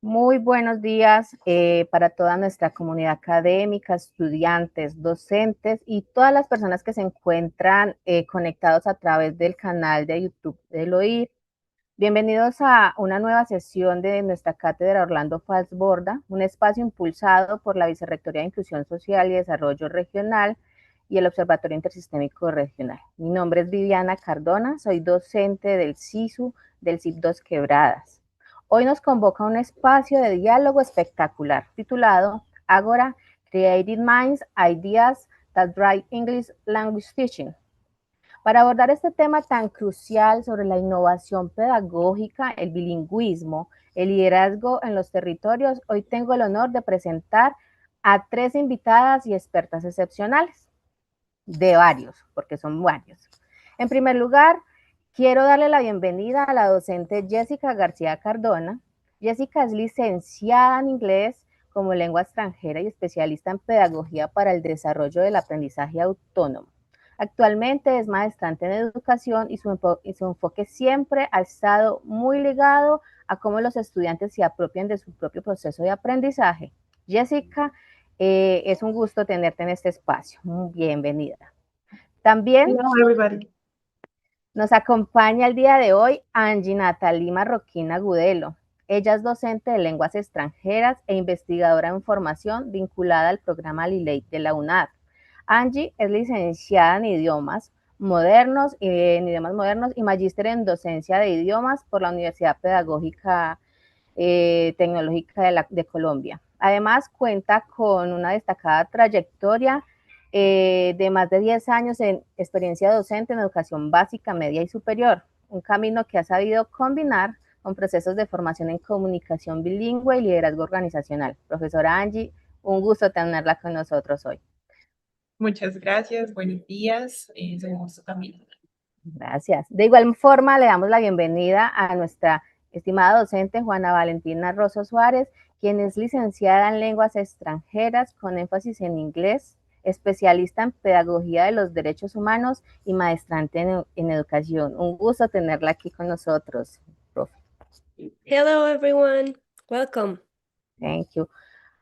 Muy buenos días para toda nuestra comunidad académica, estudiantes, docentes y todas las personas que se encuentran conectados a través del canal de YouTube del OIR. Bienvenidos a una nueva sesión de nuestra cátedra Orlando Fals Borda, un espacio impulsado por la Vicerrectoría de Inclusión Social y Desarrollo Regional y el Observatorio Intersistémico Regional. Mi nombre es Viviana Cardona, soy docente del SISU del CIP 2 Quebradas. Hoy nos convoca un espacio de diálogo espectacular titulado Agora, Creative Minds, Ideasthat Drive English Language Teaching. Para abordar este tema tan crucial sobre la innovación pedagógica, el bilingüismo, el liderazgo en los territorios, hoy tengo el honor de presentar a 3 invitadas y expertas excepcionales, de varios, porque son varios. En primer lugar, quiero darle la bienvenida a la docente Jessica García Cardona. Jessica es licenciada en inglés como lengua extranjera y especialista en pedagogía para el desarrollo del aprendizaje autónomo. Actualmente es maestrante en educación y su enfoque siempre ha estado muy ligado a cómo los estudiantes se apropian de su propio proceso de aprendizaje. Jessica, es un gusto tenerte en este espacio. Bienvenida. También nos acompaña el día de hoy Angie Natalie Marroquín Agudelo. Ella es docente de lenguas extranjeras e investigadora en formación vinculada al programa Liley de la UNAD. Angie es licenciada en idiomas modernos y magíster en docencia de idiomas por la Universidad Pedagógica Tecnológica de Colombia. Además, cuenta con una destacada trayectoria de más de 10 años en experiencia docente en educación básica, media y superior, un camino que ha sabido combinar con procesos de formación en comunicación bilingüe y liderazgo organizacional. Profesora Angie, un gusto tenerla con nosotros hoy. Muchas gracias, buenos días, es un gusto también. Gracias. De igual forma, le damos la bienvenida a nuestra estimada docente Juana Valentina Rosso Suárez, quien es licenciada en lenguas extranjeras con énfasis en inglés, especialista en pedagogía de los derechos humanos y maestrante en educación. Un gusto tenerla aquí con nosotros, profe. Hello everyone, welcome. Thank you.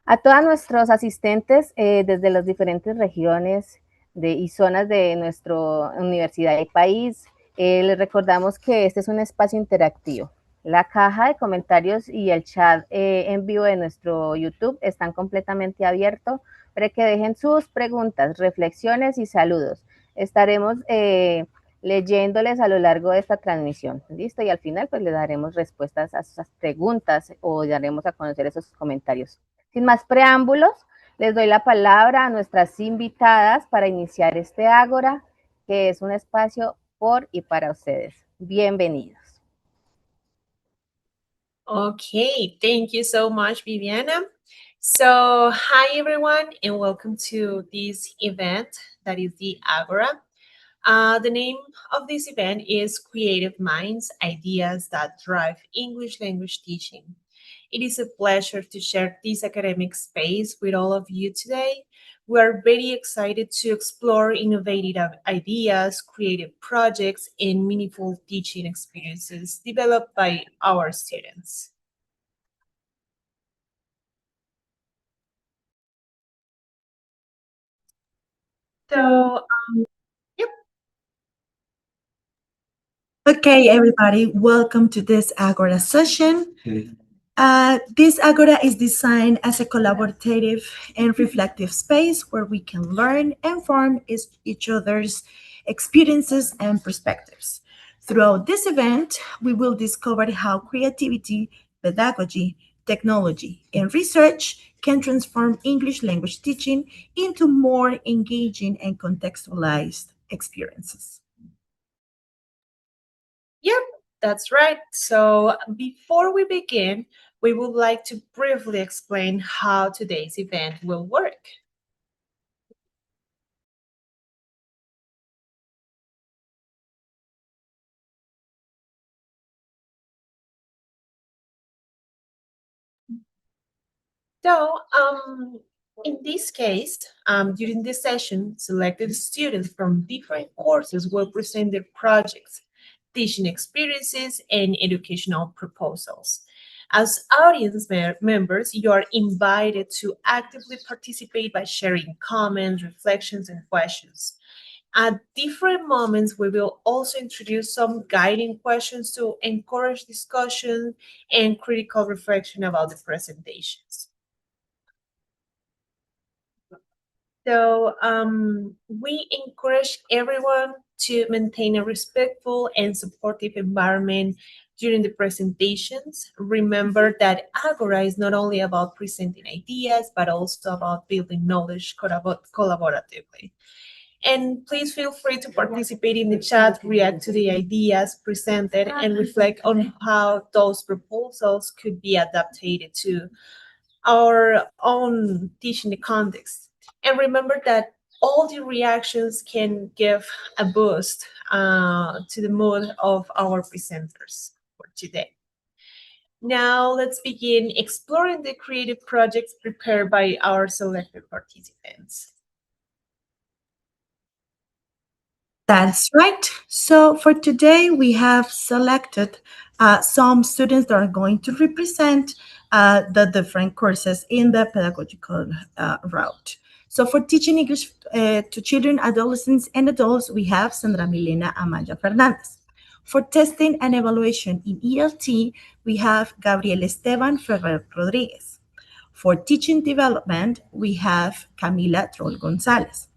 A todos nuestros asistentes desde las diferentes regiones y zonas de nuestra universidad y país, les recordamos que este es un espacio interactivo. La caja de comentarios y el chat en vivo de nuestro YouTube están completamente abiertos para que dejen sus preguntas, reflexiones y saludos. Estaremos leyéndoles a lo largo de esta transmisión, ¿listo? Y al final pues le daremos respuestas a esas preguntas o daremos a conocer esos comentarios. Sin más preámbulos, les doy la palabra a nuestras invitadas para iniciar este Ágora, que es un espacio por y para ustedes. Bienvenidos. Okay, thank you so much, Viviana. So, hi everyone, and welcome to this event that is the Agora. The name of this event is Creative Minds, Ideas that Drive English Language Teaching. It is a pleasure to share this academic space with all of you today. We are very excited to explore innovative ideas, creative projects, and meaningful teaching experiences developed by our students. So, yep. Okay, everybody, welcome to this Agora session. This Agora is designed as a collaborative and reflective space where we can learn and form each other's experiences and perspectives. Throughout this event, we will discover how creativity, pedagogy, technology, and research can transform English language teaching into more engaging and contextualized experiences. Yep, that's right. So before we begin, we would like to briefly explain how today's event will work. So, in this case, during this session, selected students from different courses will present their projects, teaching experiences, and educational proposals. As audience members, you are invited to actively participate by sharing comments, reflections, and questions. At different moments, we will also introduce some guiding questions to encourage discussion and critical reflection about the presentations. So we encourage everyone to maintain a respectful and supportive environment during the presentations. Remember that Agora is not only about presenting ideas, but also about building knowledge collaboratively. And please feel free to participate in the chat, react to the ideas presented, and reflect on how those proposals could be adapted to our own teaching context. And remember that all the reactions can give a boost to the mood of our presenters for today. Now let's begin exploring the creative projects prepared by our selected participants. That's right. So for today, we have selected some students that are going to represent the different courses in the pedagogical route. So for teaching English to children, adolescents, and adults, we have Sandra Milena Amaya Fernandez. For testing and evaluation in ELT, we have Gabriel Esteban Ferrer Rodriguez. For teaching development, we have Camila Troll Gonzalez.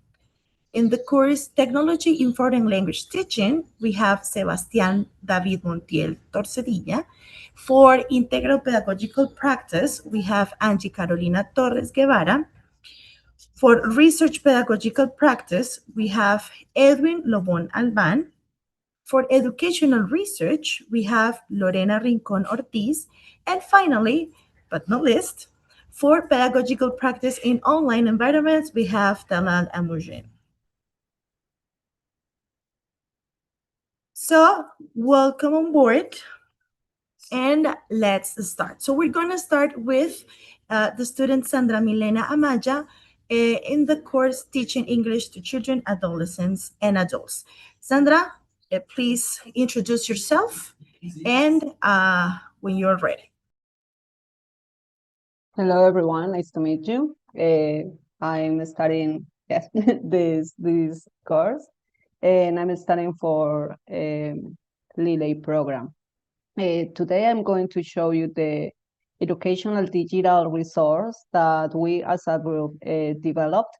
In the course Technology in Foreign Language Teaching, we have Sebastián David Montiel Torcedilla. For Integral Pedagogical Practice, we have Angie Carolina Torres Guevara. For Research Pedagogical Practice, we have Edwin Lobón Alban. For Educational Research, we have Lorena Rincón Ortiz. And finally, but not least, for Pedagogical Practice in Online Environments, we have Talal Amoujen. So welcome on board and let's start. So we're going to start with the student Sandra Milena Amaya in the course Teaching English to Children, Adolescents, and Adults. Sandra, please introduce yourself and when you're ready. Hello, everyone. Nice to meet you. I'm studying this course. And I'm studying for Lilay program. Today I'm going to show you the educational digital resource that we as a group developed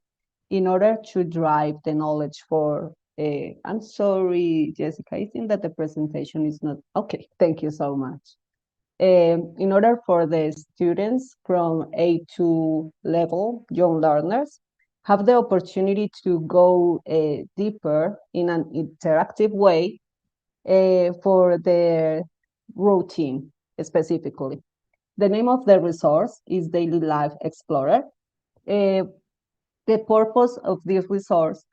in order to drive the knowledge for, I'm sorry, Jessica, I think that the presentation is not, okay, thank you so much. In order for the students from A2 level, young learners, have the opportunity to go deeper in an interactive way for their routine specifically. The name of the resource is Daily Life Explorer. The purpose of this resource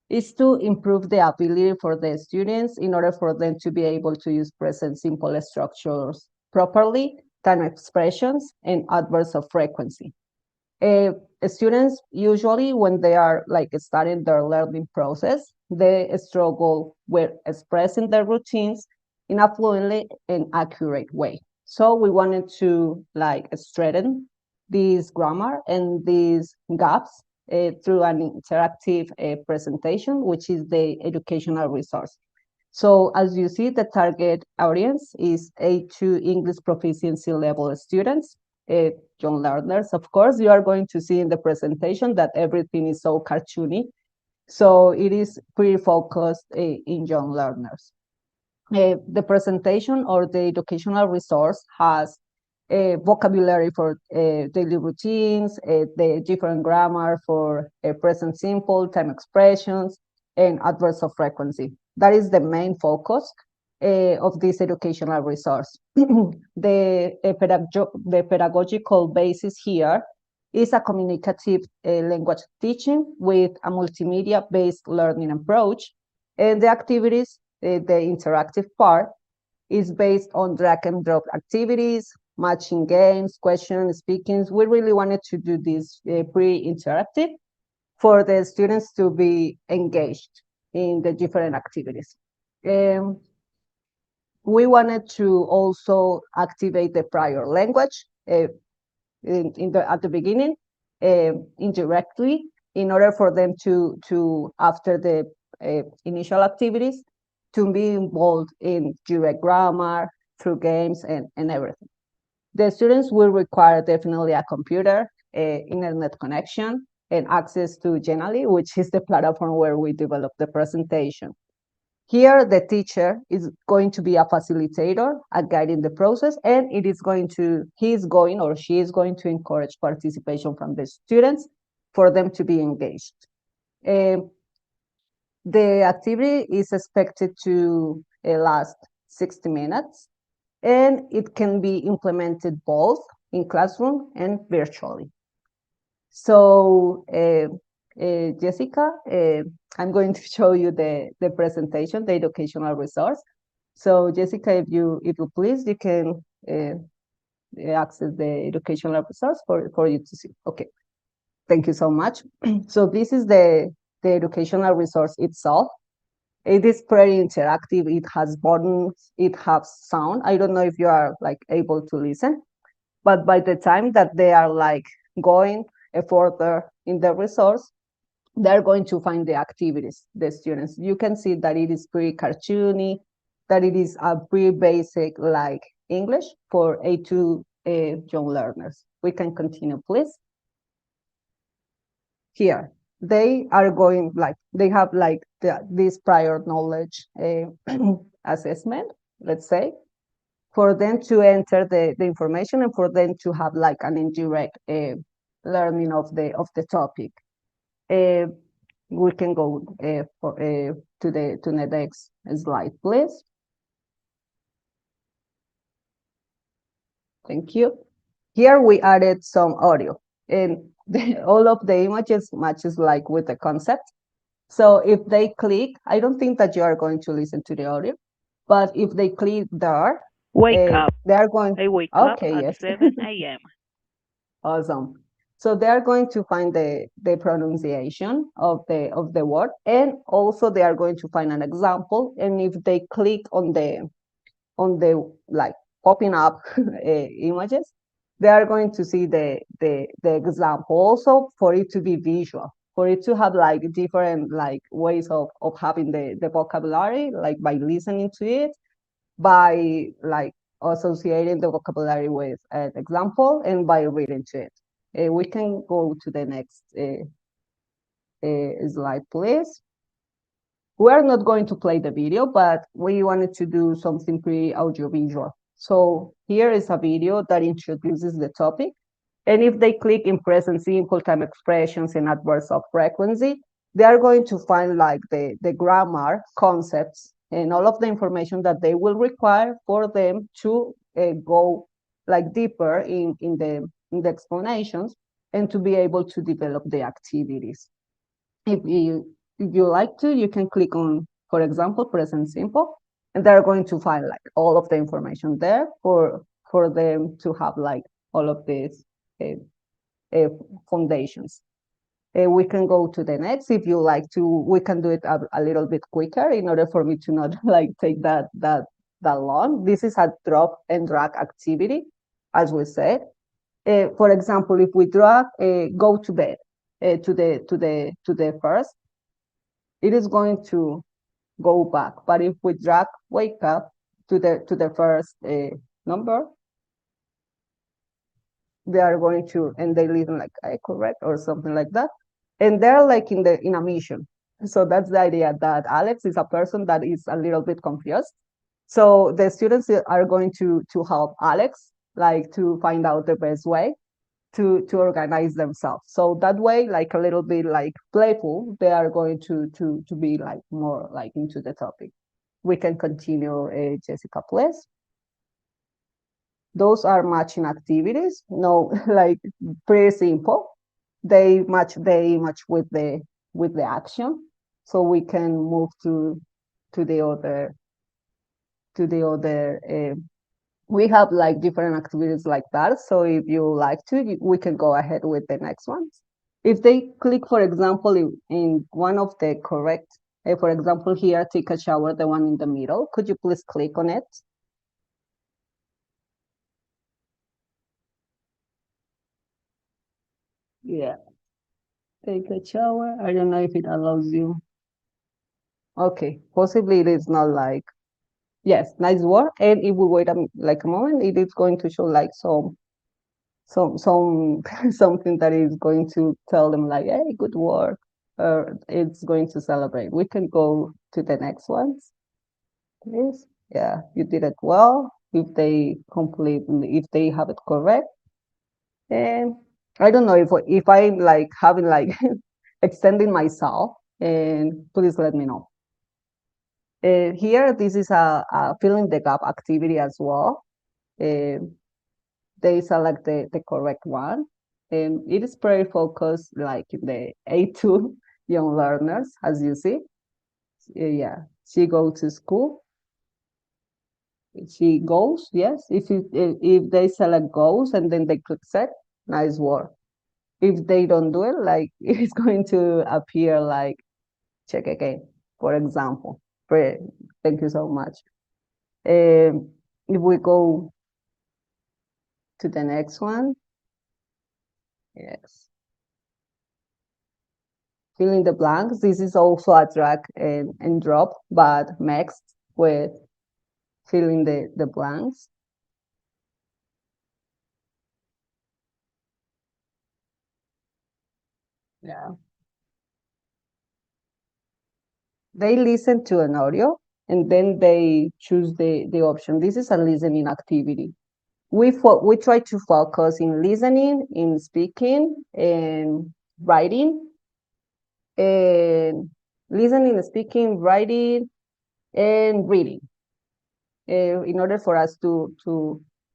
is to improve the ability for the students in order for them to be able to use present simple structures properly, time expressions, and adverbs of frequency. Students usually, when they are like starting their learning process, they struggle with expressing their routines in a fluently and accurate way. So we wanted to like strengthen this grammar and these gaps through an interactive presentation, which is the educational resource. So as you see, the target audience is A2 English proficiency level students, young learners. Of course, you are going to see in the presentation that everything is so cartoony. So it is pretty focused in young learners. The presentation or the educational resource has a vocabulary for daily routines, the different grammar for present simple, time expressions, and adverbs of frequency. That is the main focus of this educational resource. The pedagogical basis here is a communicative language teaching with a multimedia-based learning approach. And the activities, the interactive part, is based on drag and drop activities, matching games, questions, speakings. We really wanted to do this pre-interactive for the students to be engaged in the different activities. we wanted to also activate the prior language at the beginning, indirectly, in order for them to after the initial activities, to be involved in direct grammar, through games and everything. The students will require definitely a computer, internet connection, and access to Genially, which is the platform where we develop the presentation. Here, the teacher is going to be a facilitator, guiding the process, and he is going to encourage participation from the students for them to be engaged. The activity is expected to last 60 minutes, and it can be implemented both in classroom and virtually. So, Jessica, I'm going to show you the presentation, the educational resource. So, Jessica, if you please, you can access the educational resource for you to see. Okay, thank you so much. So this is the educational resource itself. It is pretty interactive. It has buttons, it has sound. I don't know if you are like able to listen, but by the time that they are like going further in the resource, they're going to find the activities, the students. You can see that it is pretty cartoony, that it is a pretty basic like English for A2 young learners. We can continue, please. Here, they are going like, they have like this prior knowledge assessment, let's say, for them to enter the information and for them to have like an indirect learning of the topic. We can go to the next slide, please. Thank you. Here we added some audio, and all of the images matches like with the concept. So if they click, I don't think that you are going to listen to the audio, but if they click there, Wake up. they are going. I wake Okay, up at yes. 7 a.m. Awesome. So they are going to find the pronunciation of the word, and also they are going to find an example. And if they click on the like popping up images, they are going to see the example also, for it to be visual, for it to have like different like ways of having the vocabulary, like by listening to it, by like associating the vocabulary with an example, and by reading to it. We can go to the next slide, please. We're not going to play the video, but we wanted to do something pretty audiovisual. So here is a video that introduces the topic. And if they click in present simple, time expressions, and adverbs of frequency, they are going to find like the grammar concepts and all of the information that they will require for them to go like deeper in the explanations and to be able to develop the activities. If you like to, you can click on, for example, present simple, and they're going to find like all of the information there for them to have like all of these foundations. We can go to the next. If you like to, we can do it a little bit quicker in order for me to not like take that long. This is a drop and drag activity, as we said. For example, if we drag go to bed to the first, it is going to go back. But if we drag wake up to the first number, they are going to, and they listen like correct or something like that, and they're like in a mission. So that's the idea, that Alex is a person that is a little bit confused. So the students are going to help Alex like to find out the best way to organize themselves. So that way, like a little bit like playful, they are going to be like more like into the topic. We can continue, Jessica, please. Those are matching activities. No, like pretty simple. They match with the action. So we can move to the other. We have like different activities like that. So if you like to, we can go ahead with the next ones. If they click, for example, in one of the correct, for example, here, take a shower, the one in the middle, could you please click on it? Yeah. Take a shower. I don't know if it allows you. Okay, possibly it is not like, yes, nice work. And if we wait like a moment, it is going to show like some something that is going to tell them like, hey, good work. Or it's going to celebrate. We can go to the next ones, please. Yeah, you did it well. If they have it correct. And I don't know if I'm like having like extending myself, and please let me know. Here, this is a fill in the gap activity as well. They select the correct one. And it is very focused like in the A2 young learners, as you see. Yeah, she goes to school. She goes, yes. If they select goes and then they click set, nice work. If they don't do it, like it's going to appear like check again, for example. Thank you so much. If we go to the next one, yes. Fill in the blanks. This is also a drag and drop, but mixed with filling the blanks. Yeah. They listen to an audio and then they choose the option. This is a listening activity. We try to focus in listening, in speaking, and writing, and listening, speaking, writing, and reading. In order for us to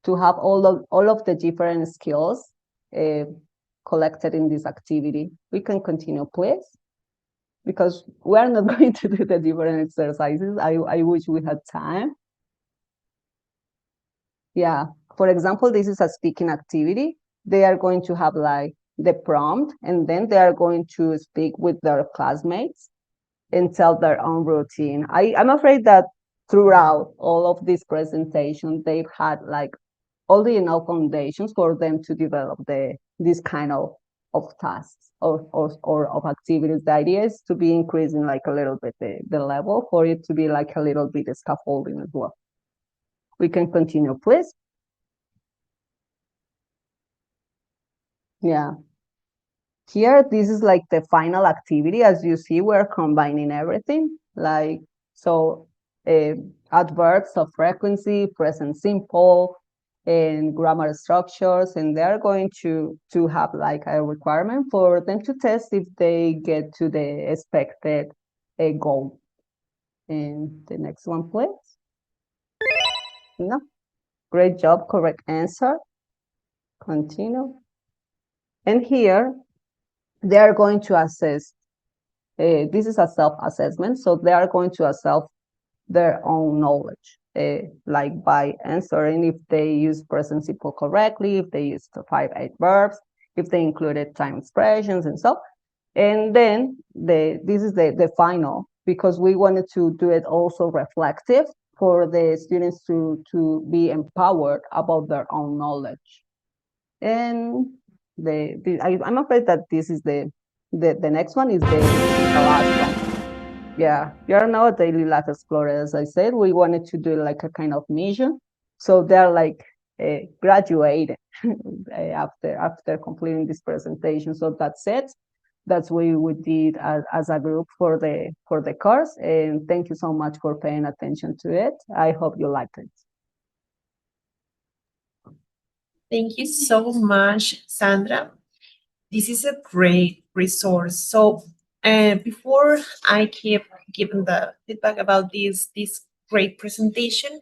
have all of the different skills collected in this activity, we can continue, please, because we are not going to do the different exercises. I wish we had time. Yeah, for example, this is a speaking activity. They are going to have like the prompt, and then they are going to speak with their classmates and tell their own routine. I'm afraid that throughout all of this presentation, they've had like all the enough foundations for them to develop this kind of tasks or of activities. The idea is to be increasing like a little bit the level for it to be like a little bit of scaffolding as well. We can continue, please. Yeah. Here, this is like the final activity. As you see, we're combining everything. Like, so adverbs of frequency, present simple, and grammar structures, and they're going to have like a requirement for them to test if they get to the expected goal. And the next one, please. No, great job, correct answer. Continue. And here, they are going to assess. This is a self-assessment, so they are going to assess their own knowledge, like by answering if they use present simple correctly, if they use the 5 adverbs, if they included time expressions and so. And then this is the final, because we wanted to do it also reflective for the students to be empowered about their own knowledge. And I'm afraid that this is the next one is the last one. Yeah, you're now a daily life explorer. As I said, we wanted to do like a kind of mission. So they're like graduated after completing this presentation. So that's it. That's what we did as a group for the course. And thank you so much for paying attention to it. I hope you liked it. Thank you so much, Sandra. This is a great resource. So before I keep giving the feedback about this great presentation,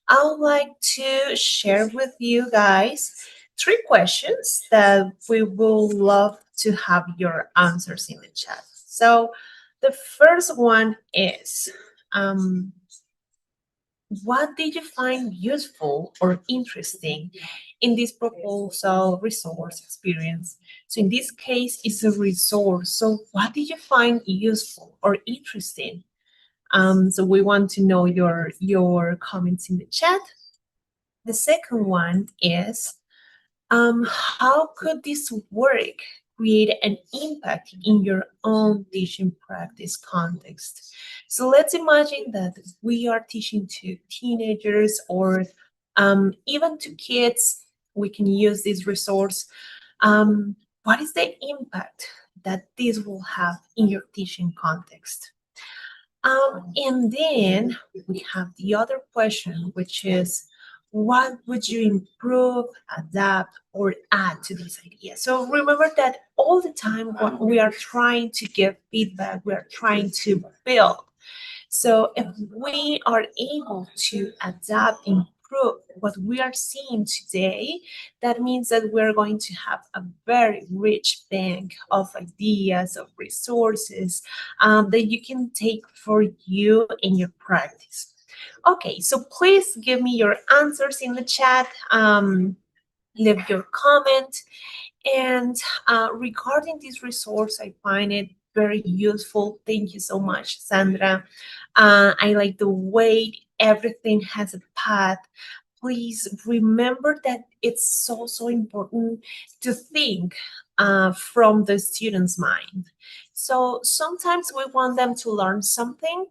I would like to share with you guys 3 questions that we will love to have your answers in the chat. So the first one is, what did you find useful or interesting in this proposal, resource, experience? So in this case, it's a resource. So what did you find useful or interesting? So we want to know your comments in the chat. The second one is, how could this work create an impact in your own teaching practice context. So let's imagine that we are teaching to teenagers or even to kids. We can use this resource. What is the impact that this will have in your teaching context? And then we have the other question, which is, what would you improve, adapt, or add to this idea? So remember that all the time when we are trying to give feedback, we are trying to build. So if we are able to adapt, improve what we are seeing today, that means that we're going to have a very rich bank of ideas, of resources that you can take for you in your practice. Okay, so please give me your answers in the chat. Leave your comment. And regarding this resource, I find it very useful. Thank you so much, Sandra. I like the way everything has a path. Please remember that it's so important to think from the student's mind. So sometimes we want them to learn something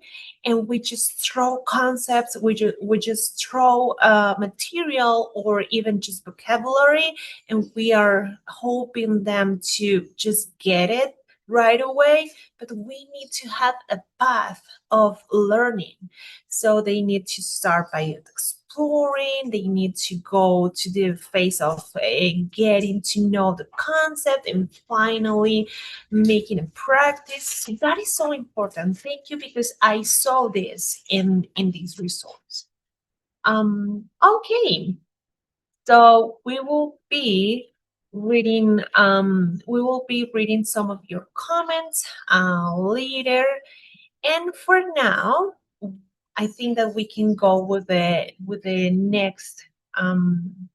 and we just throw concepts, we just throw material or even just vocabulary, and we are hoping them to just get it right away, but we need to have a path of learning. So they need to start by exploring, they need to go to the phase of getting to know the concept and finally making a practice. So that is so important. Thank you, because I saw this in this resource. Okay, so we will be reading some of your comments later, and for now I think that we can go with the next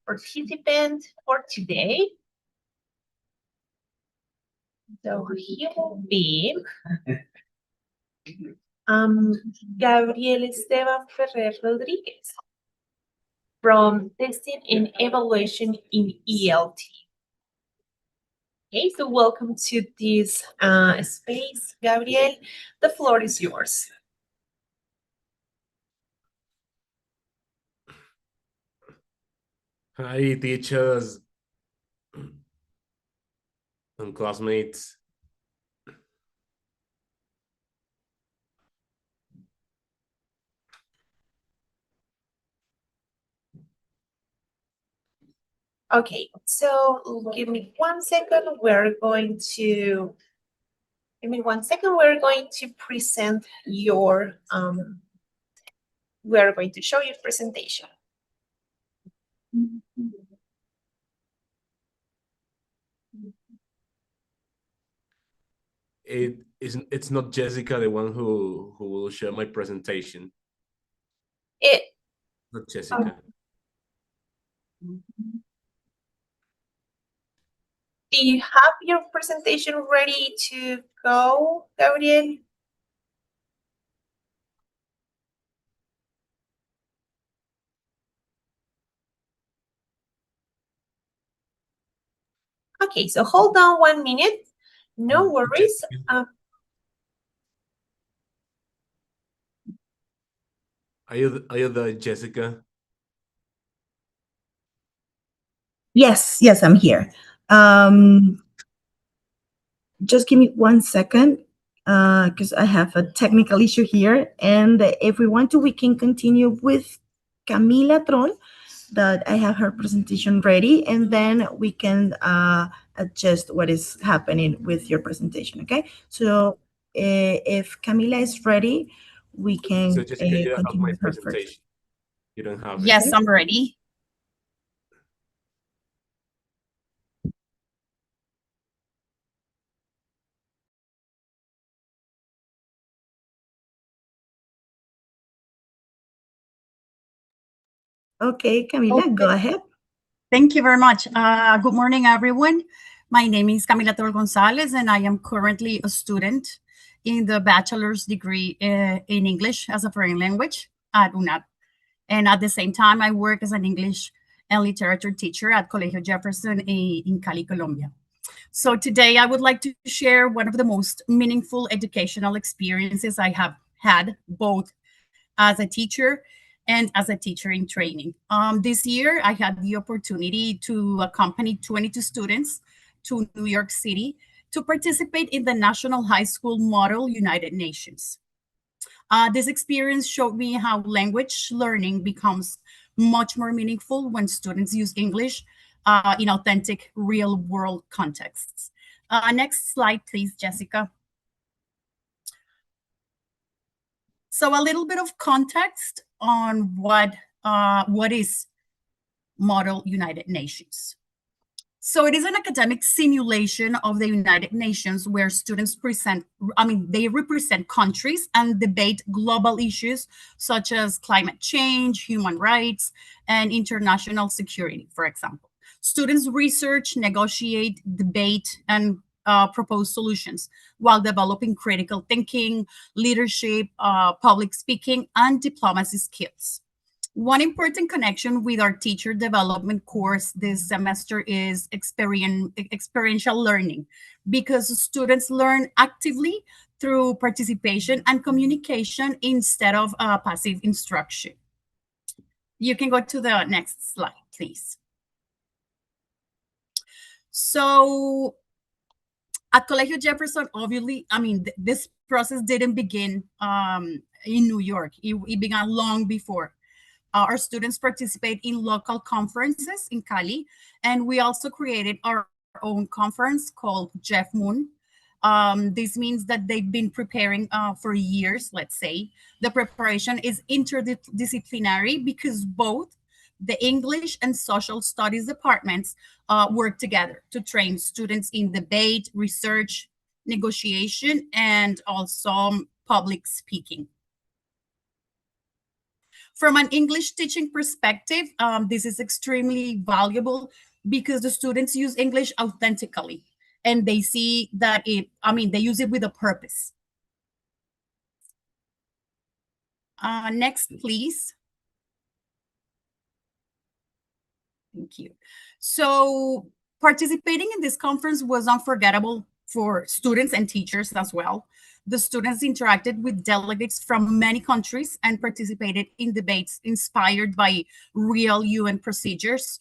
participant for today. So he will be Gabriel Esteban Ferrer Rodriguez from Testing and Evaluation in ELT. Okay, so welcome to this space, Gabriel. The floor is yours. Hi, teachers and classmates. Okay, so give me 1 second. We're going to present your we are going to show your presentation. It's not Jessica, the one who will share my presentation. Not Jessica. Do you have your presentation ready to go, Gabriel? Okay, so hold on 1 minute. No worries. Are you there, Jessica? Yes, I'm here. Just give me 1 second, because I have a technical issue here. And if we want to, we can continue with Camila Troll, that I have her presentation ready, and then we can adjust what is happening with your presentation, okay? So if Camila is ready, we can So Jessica, you don't have continue my with her first. presentation. You don't have Yes, it. I'm ready. Okay, Camila, Okay. go ahead. Thank you very much. Good morning, everyone. My name is Camila Toro Gonzalez, and I am currently a student in the bachelor's degree in English as a foreign language at UNAP. And at the same time, I work as an English and literature teacher at Colegio Jefferson in Cali, Colombia. So today I would like to share one of the most meaningful educational experiences I have had, both as a teacher and as a teacher in training. This year, I had the opportunity to accompany 22 students to New York City to participate in the National High School Model United Nations. This experience showed me how language learning becomes much more meaningful when students use English in authentic, real-world contexts. Next slide, please, Jessica. So a little bit of context on what is Model United Nations. So it is an academic simulation of the United Nations where students they represent countries and debate global issues such as climate change, human rights, and international security, for example. Students research, negotiate, debate, and propose solutions while developing critical thinking, leadership, public speaking, and diplomacy skills. One important connection with our teacher development course this semester is experiential learning, because students learn actively through participation and communication instead of passive instruction. You can go to the next slide, please. So at Colegio Jefferson, obviously, this process didn't begin in New York. It began long before. Our students participate in local conferences in Cali, and we also created our own conference called Jeff Moon. This means that they've been preparing for years, let's say. The preparation is interdisciplinary because both the English and social studies departments work together to train students in debate, research, negotiation, and also public speaking. From an English teaching perspective, this is extremely valuable because the students use English authentically and they see that they use it with a purpose. Next, please. Thank you. So participating in this conference was unforgettable for students and teachers as well. The students interacted with delegates from many countries and participated in debates inspired by real UN procedures.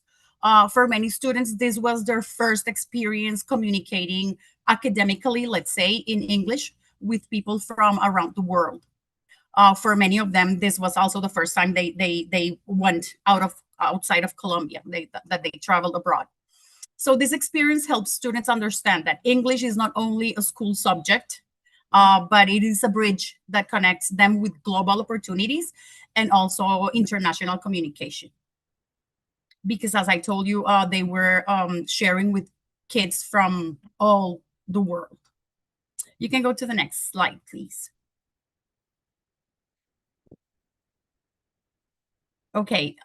For many students, this was their first experience communicating academically, let's say, in English with people from around the world. For many of them, this was also the first time they went outside of Colombia, that they traveled abroad. So this experience helps students understand that English is not only a school subject, but it is a bridge that connects them with global opportunities and also international communication. Because as I told you, they were sharing with kids from all the world. You can go to the next slide, please. Okay.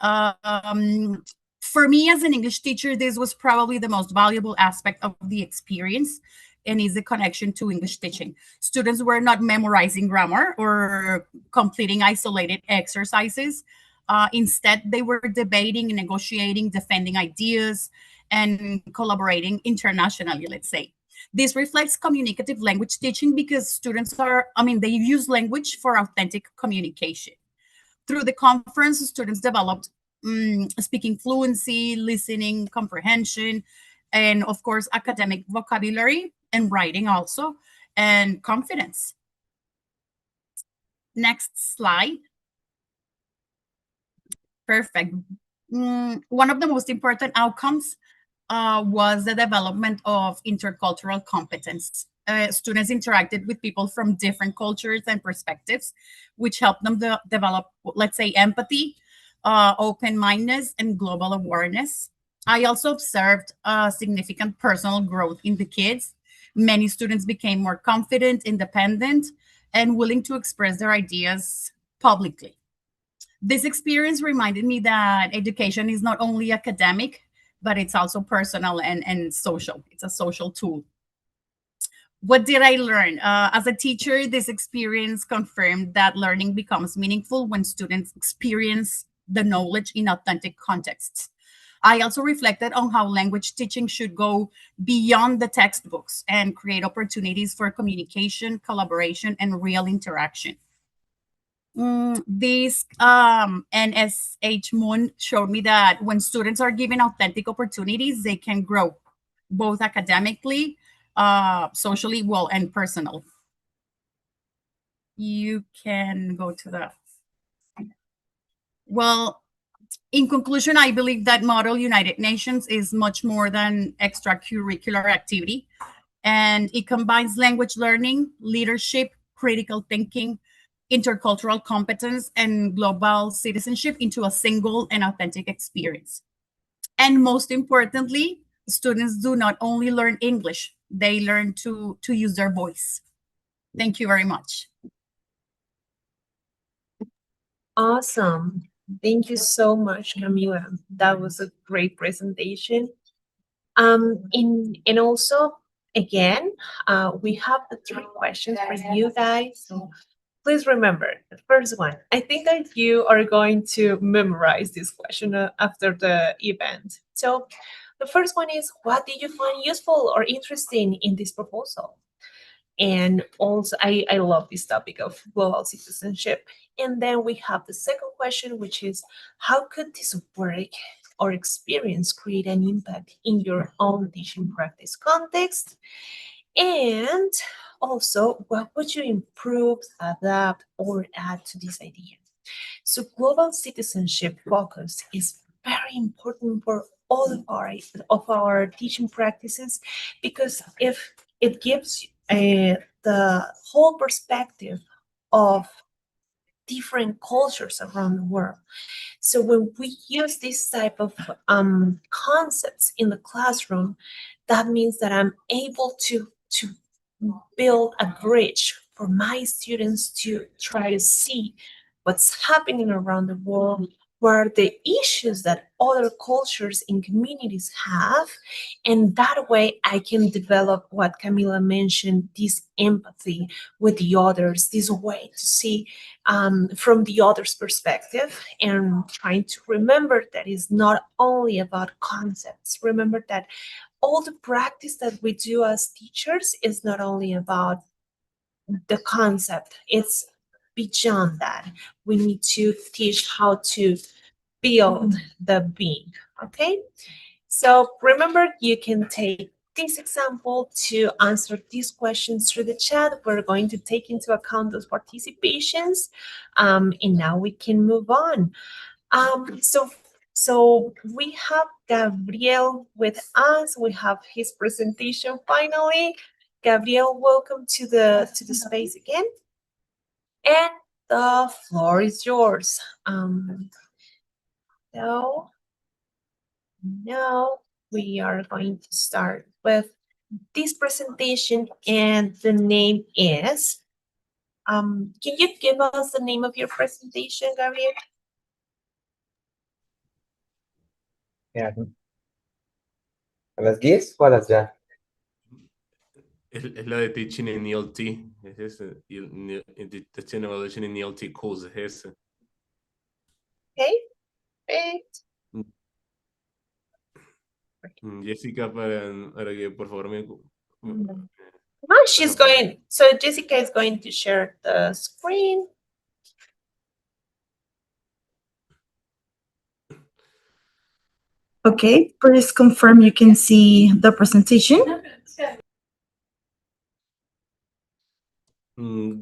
For me as an English teacher, this was probably the most valuable aspect of the experience, and is the connection to English teaching. Students were not memorizing grammar or completing isolated exercises. Instead, they were debating, negotiating, defending ideas, and collaborating internationally, let's say. This reflects communicative language teaching because students they use language for authentic communication. Through the conference, students developed speaking fluency, listening comprehension, and of course, academic vocabulary and writing also, and confidence. Next slide. Perfect. One of the most important outcomes was the development of intercultural competence. Students interacted with people from different cultures and perspectives, which helped them develop, let's say, empathy, open-mindedness, and global awareness. I also observed significant personal growth in the kids. Many students became more confident, independent, and willing to express their ideas publicly. This experience reminded me that education is not only academic, but it's also personal and social. It's a social tool. What did I learn? As a teacher, this experience confirmed that learning becomes meaningful when students experience the knowledge in authentic contexts. I also reflected on how language teaching should go beyond the textbooks and create opportunities for communication, collaboration, and real interaction. This NSH Moon showed me that when students are given authentic opportunities, they can grow both academically, socially, well, and personal. You can go to the, well, in conclusion, I believe that Model United Nations is much more than extracurricular activity, and it combines language learning, leadership, critical thinking, intercultural competence, and global citizenship into a single and authentic experience. And most importantly, students do not only learn English, they learn to use their voice. Thank you very much. Awesome. Thank you so much, Camila. That was a great presentation. And also, again, we have the 3 questions for you guys. So please remember the first one. I think that you are going to memorize this question after the event. So the first one is, what did you find useful or interesting in this proposal? And also, I love this topic of global citizenship. And then we have the second question, which is, how could this work or experience create an impact in your own teaching practice context? And also, what would you improve, adapt, or add to this idea? So global citizenship focus is very important for all of our teaching practices, because if it gives the whole perspective of different cultures around the world. So when we use this type of concepts in the classroom, that means that I'm able to build a bridge for my students to try to see what's happening around the world, what are the issues that other cultures and communities have, and that way I can develop what Camila mentioned, this empathy with the others, this way to see from the other's perspective, and trying to remember that it's not only about concepts. Remember that all the practice that we do as teachers is not only about the concept, it's beyond that. We need to teach how to build the being, okay? So remember, you can take this example to answer these questions through the chat. We're going to take into account those participations, and now we can move on. So we have Gabriel with us. We have his presentation finally. Gabriel, welcome to the space again. And the floor is yours. So now we are going to start with this presentation, and the name is, can you give us the name of your presentation, Gabriel? Yeah. ¿A las 10 o a las ya? Es la de Teaching in ELT, es ese, Teaching Evaluation in ELT course, es ese. Okay, great. Jessica, para que por favor me... She's going, so Jessica is going to share the screen. Okay, please confirm you can see the presentation.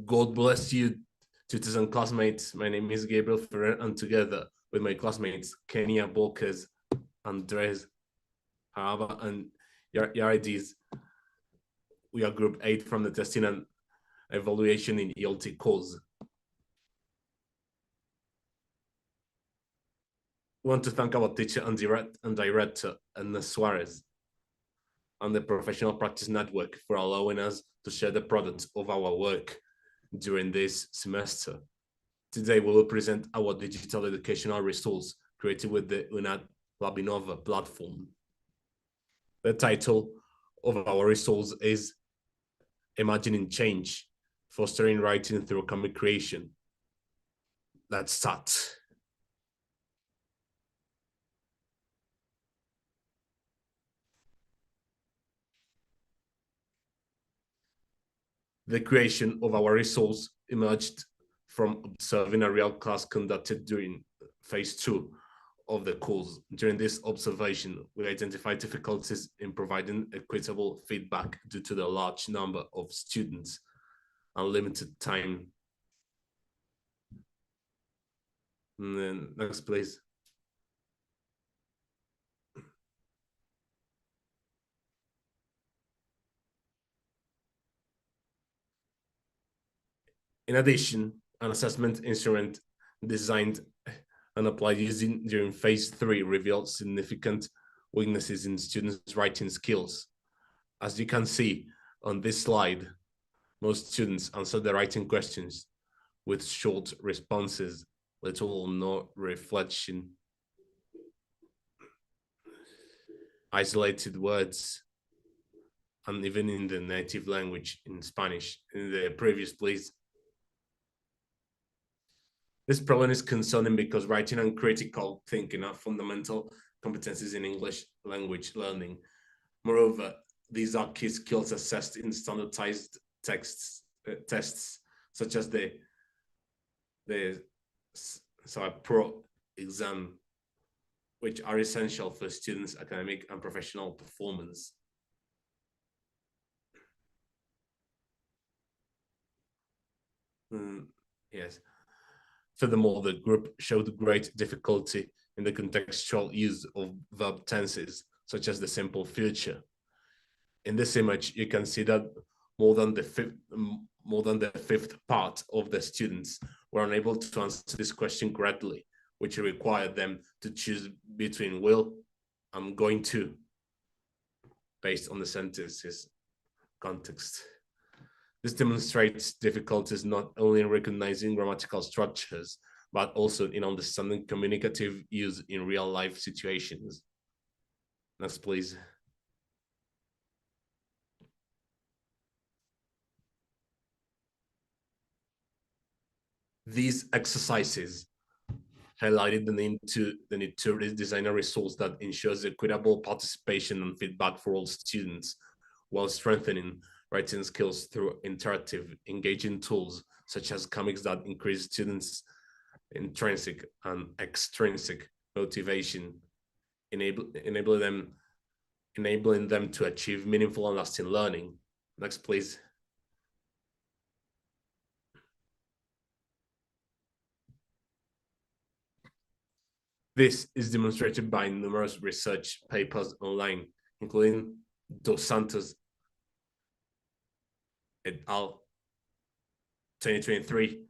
God bless you, tutors and classmates. My name is Gabriel Ferrer, and together with my classmates, Kenya Bolkers, Andres, Hava, and Yaridis, we are Group 8 from the Testing and Evaluation in ELT course. We want to thank our teacher and director, Anna Suarez, and the Professional Practice Network for allowing us to share the product of our work during this semester. Today, we will present our digital educational resource created with the UNAD Labinova platform. The title of our resource is Imagining Change, Fostering Writing Through Comic Creation. Let's start. The creation of our resource emerged from observing a real class conducted during phase 2 of the course. During this observation, we identified difficulties in providing equitable feedback due to the large number of students and limited time. And then next, please. In addition, an assessment instrument designed and applied using during phase 3 revealed significant weaknesses in students' writing skills. As you can see on this slide, most students answered the writing questions with short responses, little or no reflection, isolated words, and even in the native language in Spanish. In the previous, please. This problem is concerning because writing and critical thinking are fundamental competencies in English language learning. Moreover, these are key skills assessed in standardized tests such as the pro exam, which are essential for students' academic and professional performance. Yes. Furthermore, the group showed great difficulty in the contextual use of verb tenses, such as the simple future. In this image, you can see that more than the fifth part of the students were unable to answer this question correctly, which required them to choose between will and going to, based on the sentence's context. This demonstrates difficulties not only in recognizing grammatical structures, but also in understanding communicative use in real-life situations. Next, please. These exercises highlighted the need to design a resource that ensures equitable participation and feedback for all students, while strengthening writing skills through interactive, engaging tools such as comics that increase students' intrinsic and extrinsic motivation, enabling them to achieve meaningful and lasting learning. Next, please. This is demonstrated by numerous research papers online, including Dos Santos et al. 2023,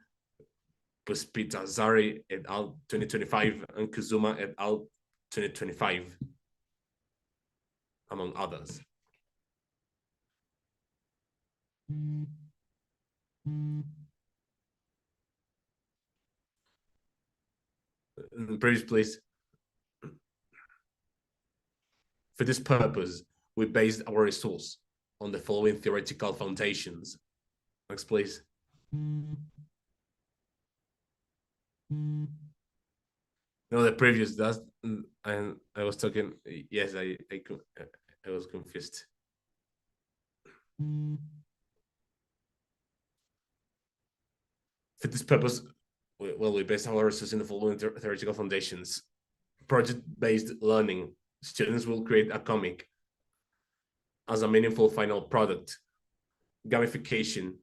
Puspita Zari et al. 2025, and Kuzuma et al. 2025, among others. Previous, please. For this purpose, we based our resource on the following theoretical foundations. Next, please. No, the previous does, and I was talking. Yes, I was confused. For this purpose, we based our resource in the following theoretical foundations. Project-based learning. Students will create a comic as a meaningful final product. Gamification.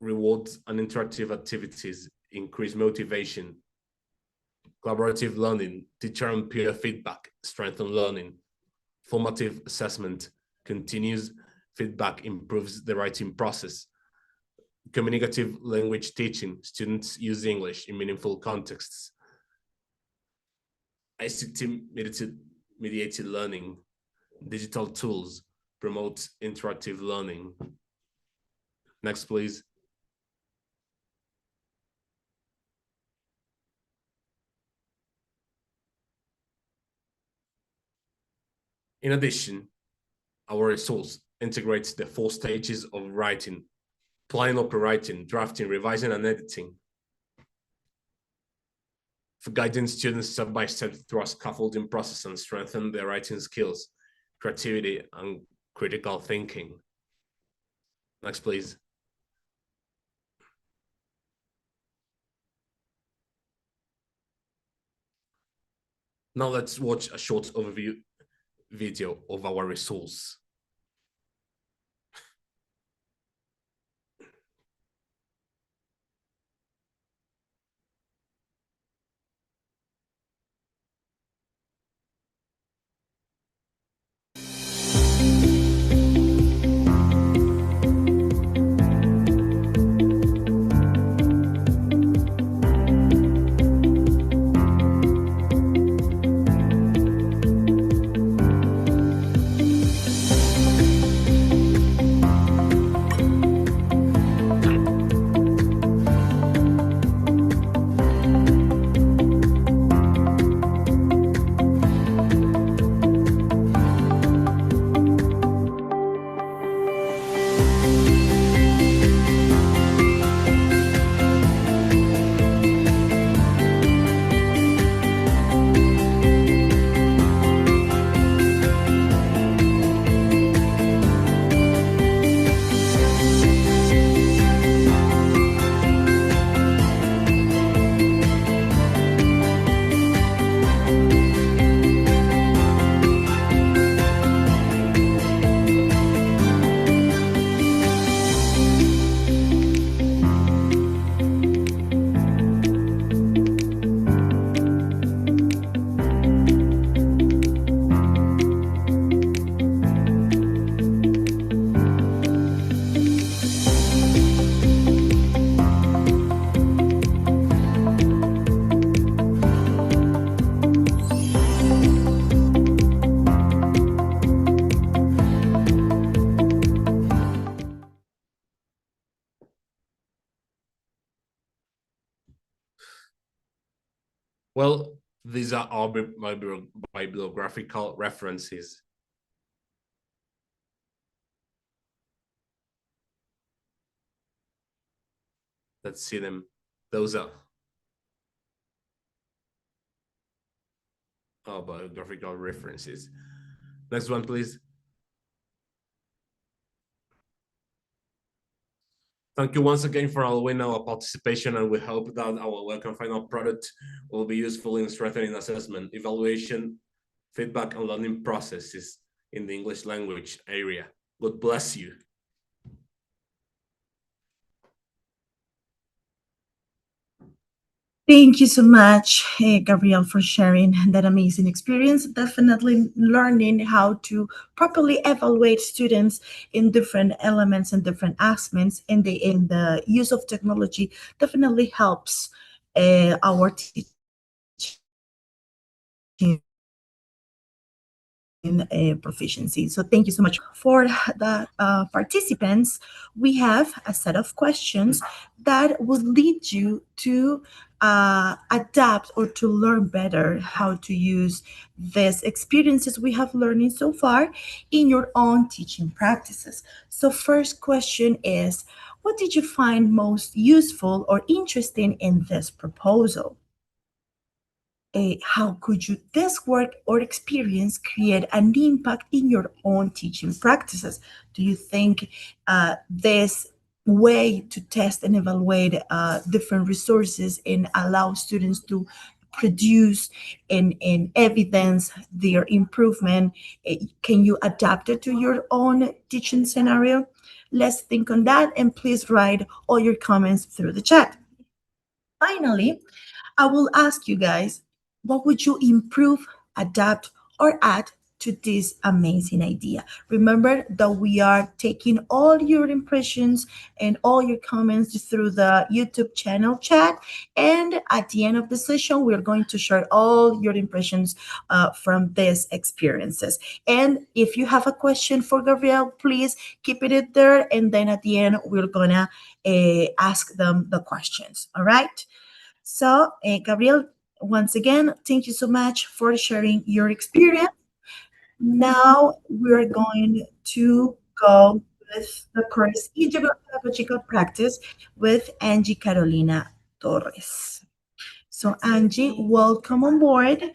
Rewards and interactive activities increase motivation. Collaborative learning, teacher and peer feedback, strengthen learning. Formative assessment, continuous feedback improves the writing process. Communicative language teaching, students use English in meaningful contexts. ICT mediated learning, digital tools promote interactive learning. Next, please. In addition, our resource integrates the 4 stages of writing: planning or pre-writing, drafting, revising, and editing. For guiding students step by step through a scaffolding process and strengthen their writing skills, creativity, and critical thinking. Next, please. Now let's watch a short overview video of our resource. Well, these are our bibliographical references. Let's see them. Those are our biographical references. Next one, please. Thank you once again for allowing our participation, and we hope that our welcome final product will be useful in strengthening assessment, evaluation, feedback, and learning processes in the English language area. God bless you. Thank you so much, Gabriel, for sharing that amazing experience. Definitely learning how to properly evaluate students in different elements and different aspects in the use of technology definitely helps our teaching proficiency. So thank you so much. For the participants, we have a set of questions that will lead you to adapt or to learn better how to use these experiences we have learning so far in your own teaching practices. So first question is, what did you find most useful or interesting in this proposal? How could you this work or experience create an impact in your own teaching practices? Do you think this way to test and evaluate different resources and allow students to produce and evidence their improvement, can you adapt it to your own teaching scenario? Let's think on that, and please write all your comments through the chat. Finally, I will ask you guys, what would you improve, adapt, or add to this amazing idea? Remember that we are taking all your impressions and all your comments through the YouTube channel chat. And at the end of the session, we're going to share all your impressions from these experiences. And if you have a question for Gabriel, please keep it there. And then at the end, we're going to ask them the questions. All right? So, Gabriel, once again, thank you so much for sharing your experience. Now we're going to go with the course Idioma Pedagogical Practice with Angie Carolina Torres. So, Angie, welcome on board.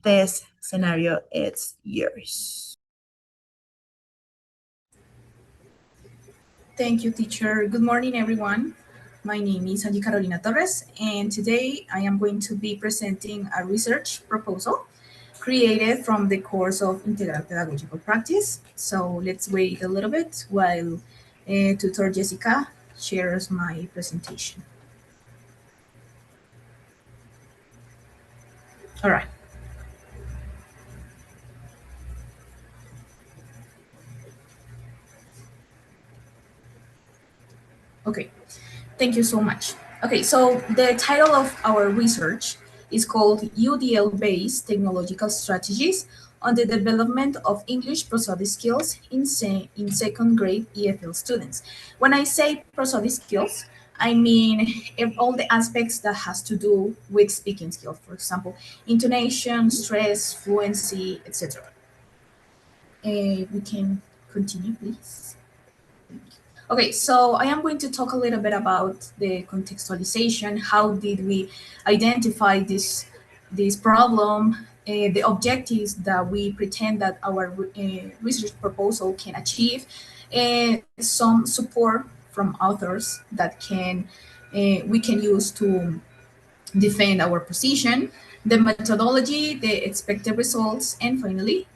This scenario is yours. Thank you, teacher. Good morning, everyone. My name is Angie Carolina Torres, and today I am going to be presenting a research proposal created from the course of Integral Pedagogical Practice. So let's wait a little bit while tutor Jessica shares my presentation. All right. Okay, thank you so much. Okay, so the title of our research is called UDL-based technological strategies on the development of English prosodic skills in second grade EFL students. When I say prosodic skills, I mean all the aspects that has to do with speaking skills, for example, intonation, stress, fluency, etc. We can continue, please. Okay, so I am going to talk a little bit about the contextualization. How did we identify this problem, the objectives that we pretend that our research proposal can achieve, some support from authors that we can use to defend our position, the methodology, the expected results, and finally,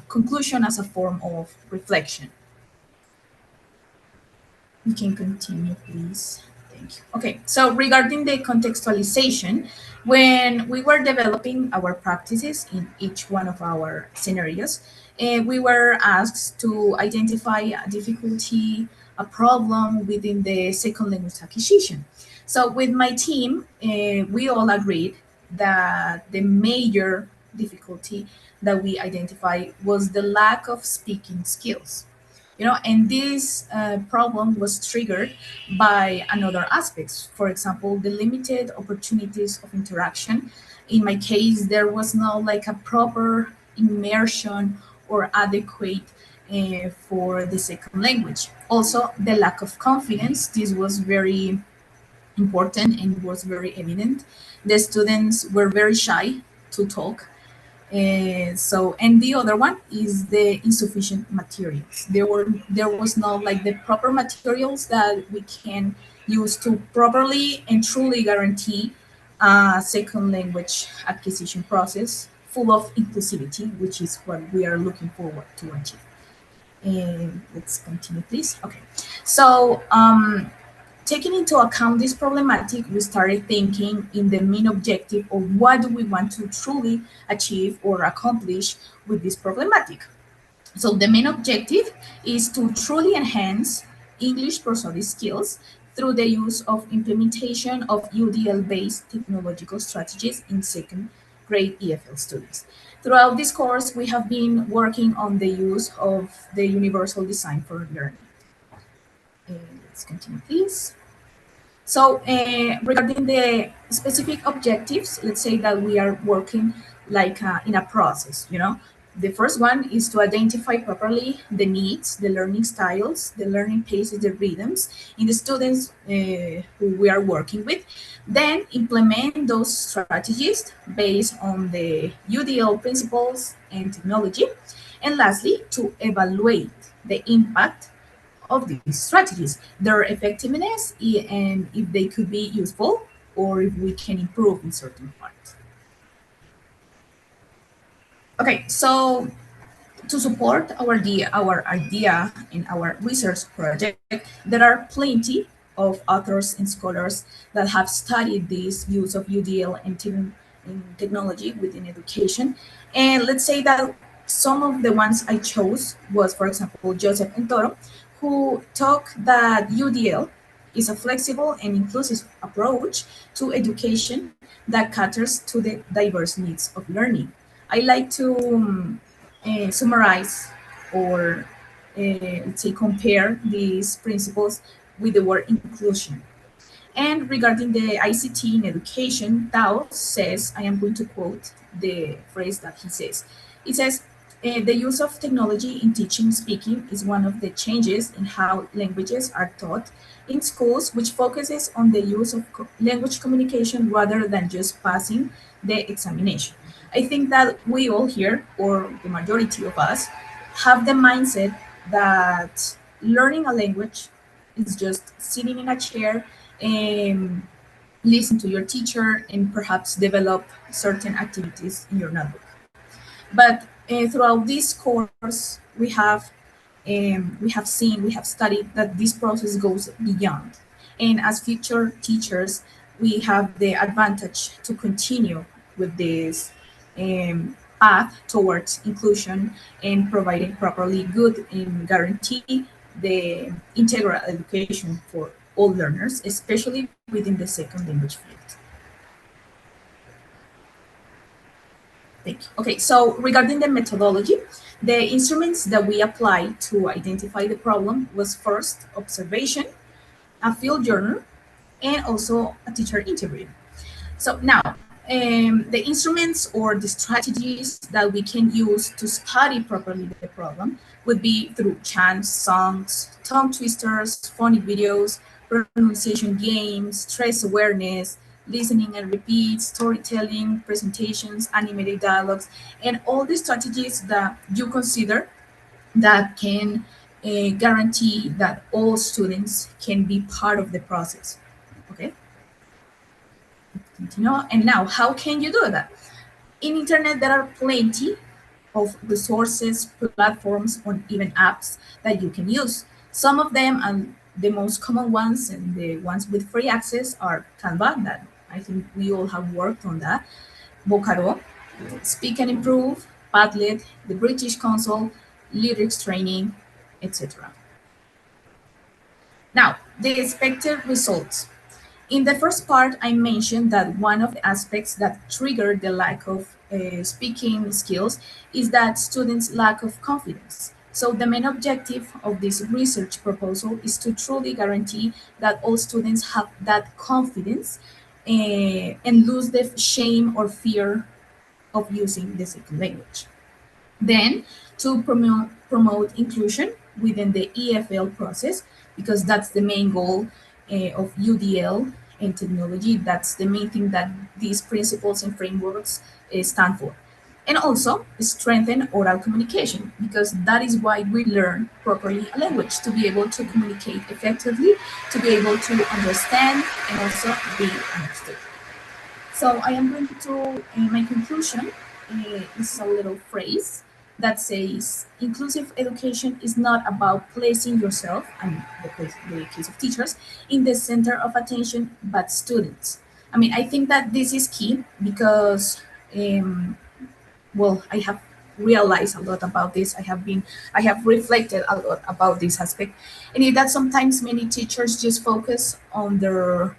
conclusion as a form of reflection. You can continue, please. Thank you. Okay, so regarding the contextualization, when we were developing our practices in each one of our scenarios, we were asked to identify a difficulty, a problem within the second language acquisition. So with my team, we all agreed that the major difficulty that we identified was the lack of speaking skills. And this problem was triggered by another aspects. For example, the limited opportunities of interaction. In my case, there was not like a proper immersion or adequate for the second language. Also, the lack of confidence. This was very important and was very evident. The students were very shy to talk. And the other one is the insufficient materials. There was not like the proper materials that we can use to properly and truly guarantee a second language acquisition process full of inclusivity, which is what we are looking forward to achieve. Let's continue, please. Okay, so taking into account this problematic, we started thinking in the main objective of what do we want to truly achieve or accomplish with this problematic. So the main objective is to truly enhance English prosodic skills through the use of implementation of UDL-based technological strategies in second grade EFL students. Throughout this course, we have been working on the use of the universal design for learning. Let's continue, please. So regarding the specific objectives, let's say that we are working like in a process, The first one is to identify properly the needs, the learning styles, the learning paces, the rhythms in the students who we are working with. Then implement those strategies based on the UDL principles and technology. And lastly, to evaluate the impact of these strategies, their effectiveness, and if they could be useful or if we can improve in certain parts. Okay, so to support our idea in our research project, there are plenty of authors and scholars that have studied this use of UDL and technology within education. And let's say that some of the ones I chose was, for example, Joseph and Toro, who talk that UDL is a flexible and inclusive approach to education that caters to the diverse needs of learning. I like to summarize or let's say compare these principles with the word inclusion. And regarding the ICT in education, Tao says, I am going to quote the phrase that he says. It says, the use of technology in teaching speaking is one of the changes in how languages are taught in schools, which focuses on the use of language communication rather than just passing the examination. I think that we all here, or the majority of us, have the mindset that learning a language It's just sitting in a chair and listen to your teacher and perhaps develop certain activities in your notebook. But throughout this course, we have seen, we have studied that this process goes beyond. And as future teachers, we have the advantage to continue with this path towards inclusion and providing properly good and guarantee the integral education for all learners, especially within the second language field. Thank you. Okay, so regarding the methodology, the instruments that we applied to identify the problem was first observation, a field journal, and also a teacher interview. So now, the instruments or the strategies that we can use to study properly the problem would be through chants, songs, tongue twisters, phonic videos, pronunciation games, stress awareness, listening and repeat, storytelling, presentations, animated dialogues, and all the strategies that you consider that can guarantee that all students can be part of the process. Okay. Continue. And now, how can you do that? In internet, there are plenty of resources, platforms, or even apps that you can use. Some of them, and the most common ones and the ones with free access, are Canva, that I think we all have worked on that, Vocaro, Speak and Improve, Padlet, the British Council, Lyrics Training, etc. Now, the expected results. In the first part, I mentioned that one of the aspects that trigger the lack of speaking skills is that students' lack of confidence. So the main objective of this research proposal is to truly guarantee that all students have that confidence and lose the shame or fear of using the second language. Then, to promote inclusion within the EFL process, because that's the main goal of UDL and technology. That's the main thing that these principles and frameworks stand for. And also strengthen oral communication, because that is why we learn properly a language, to be able to communicate effectively, to be able to understand and also be understood. So I am going to, my conclusion is a little phrase that says inclusive education is not about placing yourself, and the case of teachers, in the center of attention, but students. I mean, I think that this is key because, well, I have realized a lot about this. I have reflected a lot about this aspect, and it that sometimes many teachers just focus on their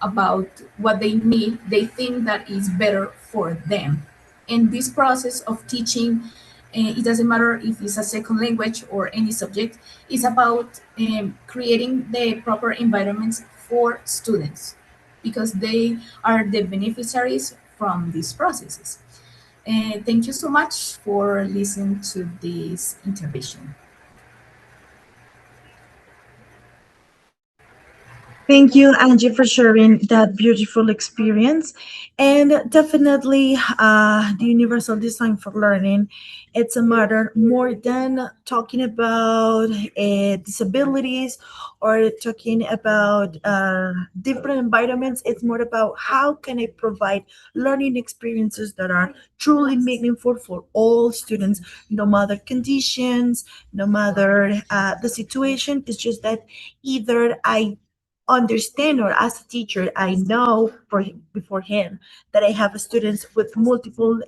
about what they need, they think that is better for them. And this process of teaching, it doesn't matter if it's a second language or any subject, is about creating the proper environments for students, because they are the beneficiaries from these processes. Thank you so much for listening to this intervention. Thank you, Angie, for sharing that beautiful experience. And definitely, the universal design for learning, it's a matter more than talking about disabilities or talking about different environments. It's more about how can I provide learning experiences that are truly meaningful for all students, no matter conditions, no matter the situation. It's just that either I understand, or as a teacher I know for beforehand that I have students with multiple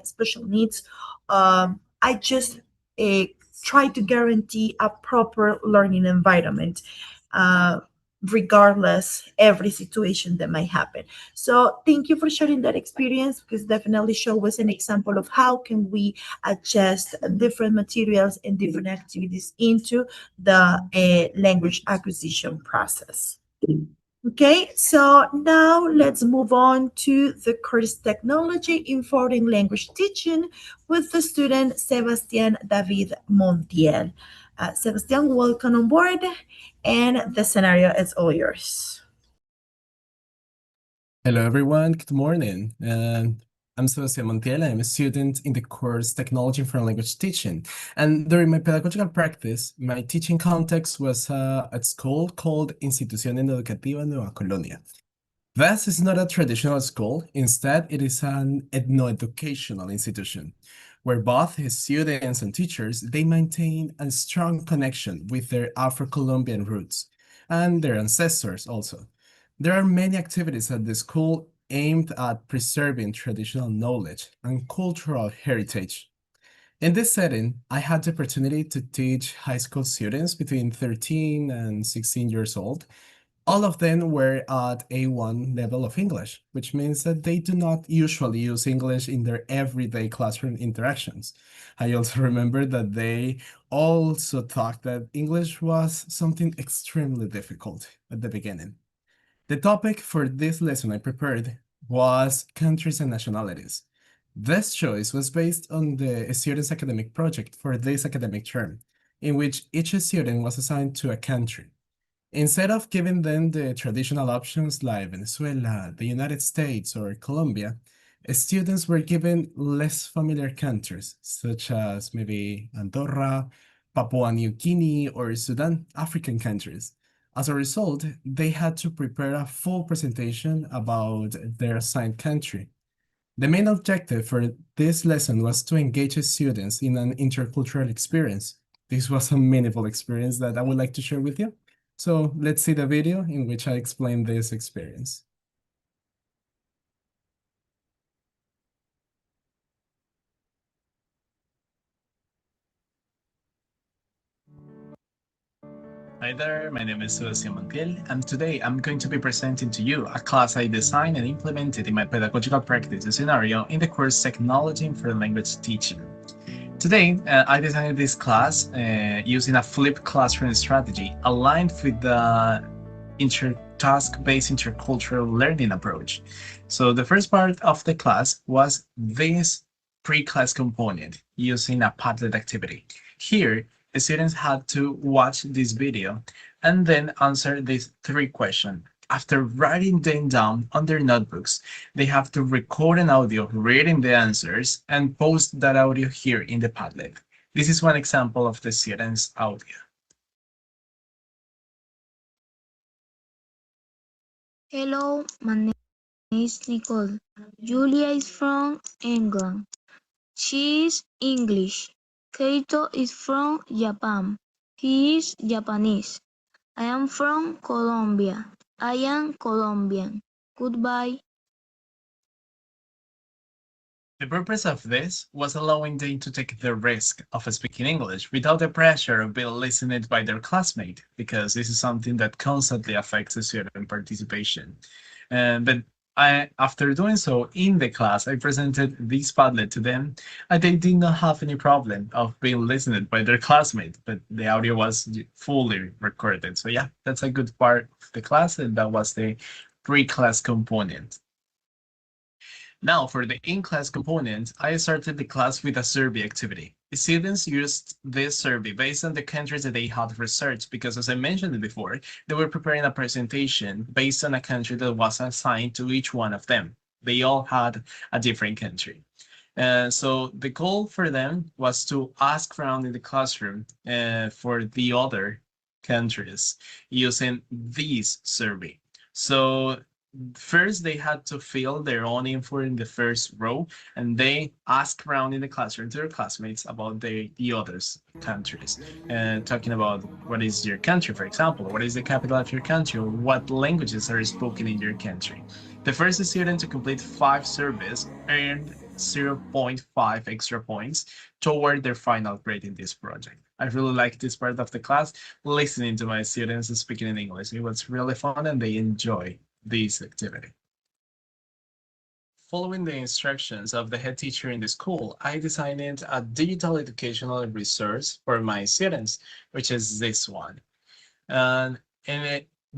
special needs. I just uh, try to guarantee a proper learning environment, uh, regardless every situation that might happen. So thank you for sharing that experience, because definitely show us an example of how can we adjust different materials and different activities into the language acquisition process. Okay, so now let's move on to the course technology in foreign language teaching with the student Sebastián David Montiel. Sebastián, welcome on board, and the scenario is all yours. Hello, everyone. Good morning. And I'm Sebastian Montiel. I'm a student in the course Technology for Language Teaching. And during my pedagogical practice, my teaching context was at school called Institución Educativa Nueva Colonia. This is not a traditional school. Instead, it is an ethno-educational institution where both his students and teachers, they maintain a strong connection with their Afro-Colombian roots and their ancestors also. There are many activities at the school aimed at preserving traditional knowledge and cultural heritage. In this setting, I had the opportunity to teach high school students between 13 and 16 years old. All of them were at A1 level of English, which means that they do not usually use English in their everyday classroom interactions. I also remember that they also thought that English was something extremely difficult at the beginning. The topic for this lesson I prepared was countries and nationalities. This choice was based on the student's academic project for this academic term, in which each student was assigned to a country. Instead of giving them the traditional options like Venezuela, the United States, or Colombia, students were given less familiar countries, such as maybe Andorra, Papua New Guinea, or Sudan, African countries. As a result, they had to prepare a full presentation about their assigned country. The main objective for this lesson was to engage students in an intercultural experience. This was a meaningful experience that I would like to share with you. So let's see the video in which I explain this experience. Hi there, my name is Sebastian Montiel, and today I'm going to be presenting to you a class I designed and implemented in my pedagogical practice scenario in the course Technology for Language Teaching. Today, I designed this class using a flipped classroom strategy aligned with the task-based intercultural learning approach. So the first part of the class was this pre-class component using a Padlet activity. Here, the students had to watch this video and then answer these 3 questions. After writing them down on their notebooks, they have to record an audio reading the answers and post that audio here in the Padlet. This is one example of the student's audio. Hello, my name is Nicole. Julia is from England. She is English. Keito is from Japan. He is Japanese. I am from Colombia. I am Colombian. Goodbye. The purpose of this was allowing them to take the risk of speaking English without the pressure of being listened by their classmate, because this is something that constantly affects the student participation. But after doing so in the class, I presented this Padlet to them, and they did not have any problem of being listened by their classmate, but the audio was fully recorded. So yeah, that's a good part of the class, and that was the pre-class component. Now, for the in-class component, I started the class with a survey activity. The students used this survey based on the countries that they had researched, because as I mentioned before, they were preparing a presentation based on a country that was assigned to each one of them. They all had a different country. So the goal for them was to ask around in the classroom for the other countries using this survey. So first, they had to fill their own info in the first row, and they asked around in the classroom to their classmates about the other countries, talking about what is your country, for example, what is the capital of your country, or what languages are spoken in your country. The first student to complete 5 surveys earned 0.5 extra points toward their final grade in this project. I really like this part of the class, listening to my students speaking in English. It was really fun, and they enjoy this activity. Following the instructions of the head teacher in the school, I designed a digital educational resource for my students, which is this one. The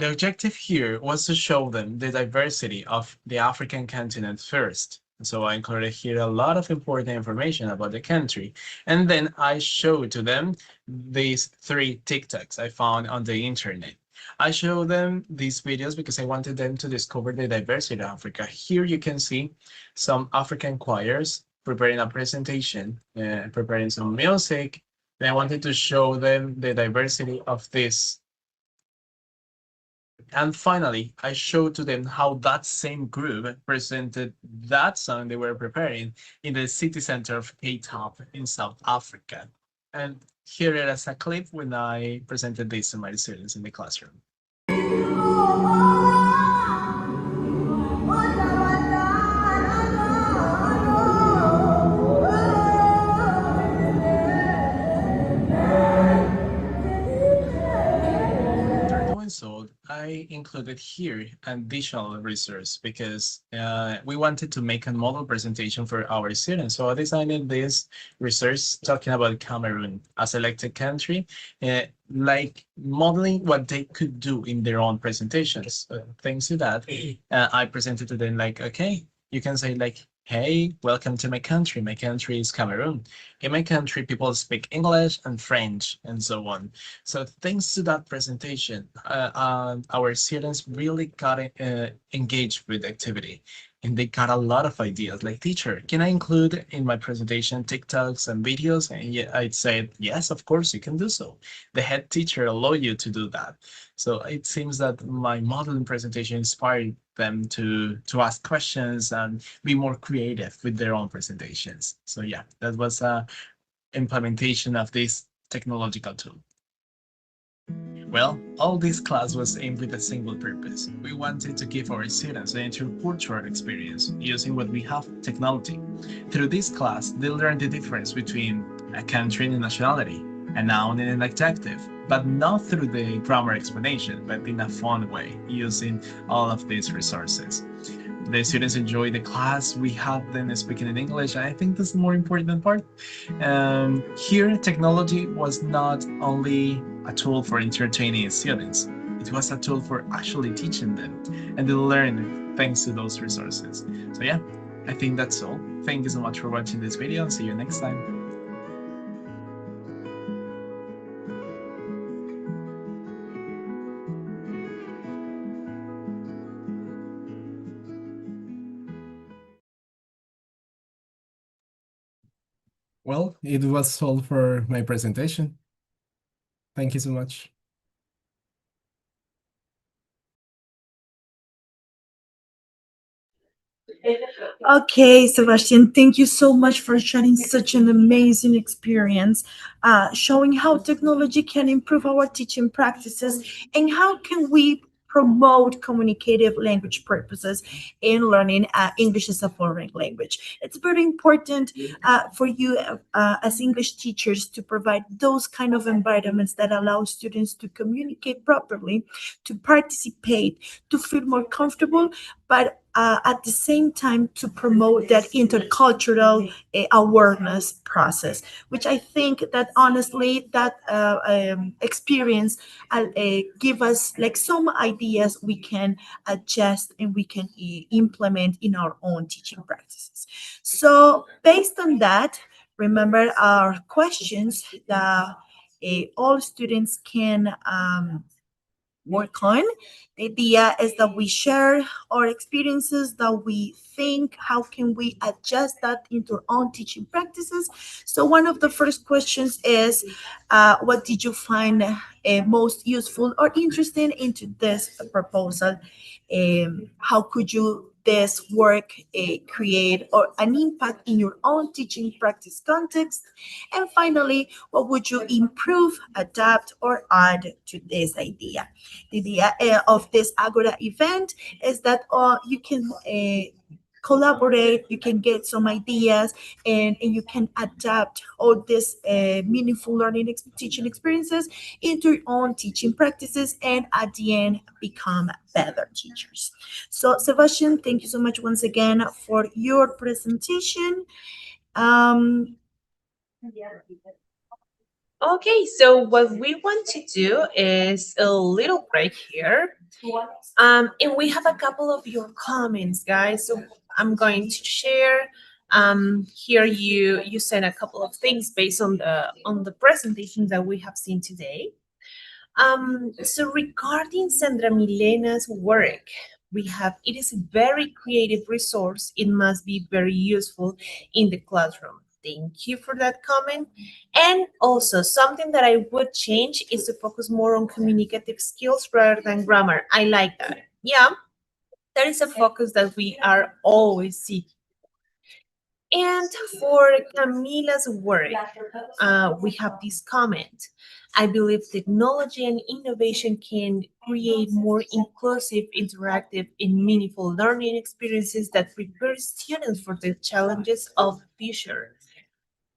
objective here was to show them the diversity of the African continent first. So I included here a lot of important information about the country. And then I showed to them these 3 TikToks I found on the internet. I show them these videos because I wanted them to discover the diversity of Africa. Here you can see some African choirs preparing a presentation, preparing some music. And I wanted to show them the diversity of this. And finally, I showed to them how that same group presented that song they were preparing in the city center of Cape Town in South Africa. And here is a clip when I presented this to my students in the classroom. So I included here an additional resource because we wanted to make a model presentation for our students. So I designed this resource talking about Cameroon, a selected country, like modeling what they could do in their own presentations. Thanks to that, I presented to them like, okay, you can say like, hey, welcome to my country. My country is Cameroon. In my country, people speak English and French and so on. So thanks to that presentation, our students really got engaged with the activity. And they got a lot of ideas like, teacher, can I include in my presentation TikToks and videos? And yeah, I'd say, yes, of course you can do so. The head teacher allowed you to do that. So it seems that my modeling presentation inspired them to ask questions and be more creative with their own presentations. So yeah, that was a implementation of this technological tool. Well, all this class was aimed with a single purpose. We wanted to give our students an intercultural experience using what we have, technology. Through this class, they learned the difference between a country and a nationality, a noun and an adjective, but not through the grammar explanation, but in a fun way, using all of these resources. The students enjoyed the class. We had them speaking in English. I think that's the more important part. Here, technology was not only a tool for entertaining students, it was a tool for actually teaching them, and they learned thanks to those resources. So yeah, I think that's all. Thank you so much for watching this video, and see you next time. Well, it was all for my presentation. Thank you so much. Okay, Sebastian, thank you so much for sharing such an amazing experience, showing how technology can improve our teaching practices and how can we promote communicative language purposes in learning English as a foreign language. It's very important for you as English teachers to provide those kind of environments that allow students to communicate properly, to participate, to feel more comfortable, but at the same time to promote that intercultural awareness process, which I think that honestly that experience give us like some ideas we can adjust and we can implement in our own teaching practices. So based on that, remember our questions that all students can work on. The idea is that we share our experiences, that we think, how can we adjust that into our own teaching practices? So one of the first questions is, what did you find most useful or interesting into this proposal? How could you this work create or an impact in your own teaching practice context? And finally, what would you improve, adapt, or add to this idea? The idea of this Agora event is that you can collaborate, you can get some ideas, and you can adapt all these meaningful learning teaching experiences into your own teaching practices, and at the end become better teachers. So Sebastian, thank you so much once again for your presentation. Okay, so what we want to do is a little break here. And we have a couple of your comments, guys. So I'm going to share. Here you said a couple of things based on the presentation that we have seen today. So regarding Sandra Milena's work, we have it is a very creative resource. It must be very useful in the classroom. Thank you for that comment. And also something that I would change is to focus more on communicative skills rather than grammar. I like that. Yeah, that is a focus that we are always seeking. And for Camila's work, we have this comment. I believe technology and innovation can create more inclusive, interactive, and meaningful learning experiences that prepare students for the challenges of the future.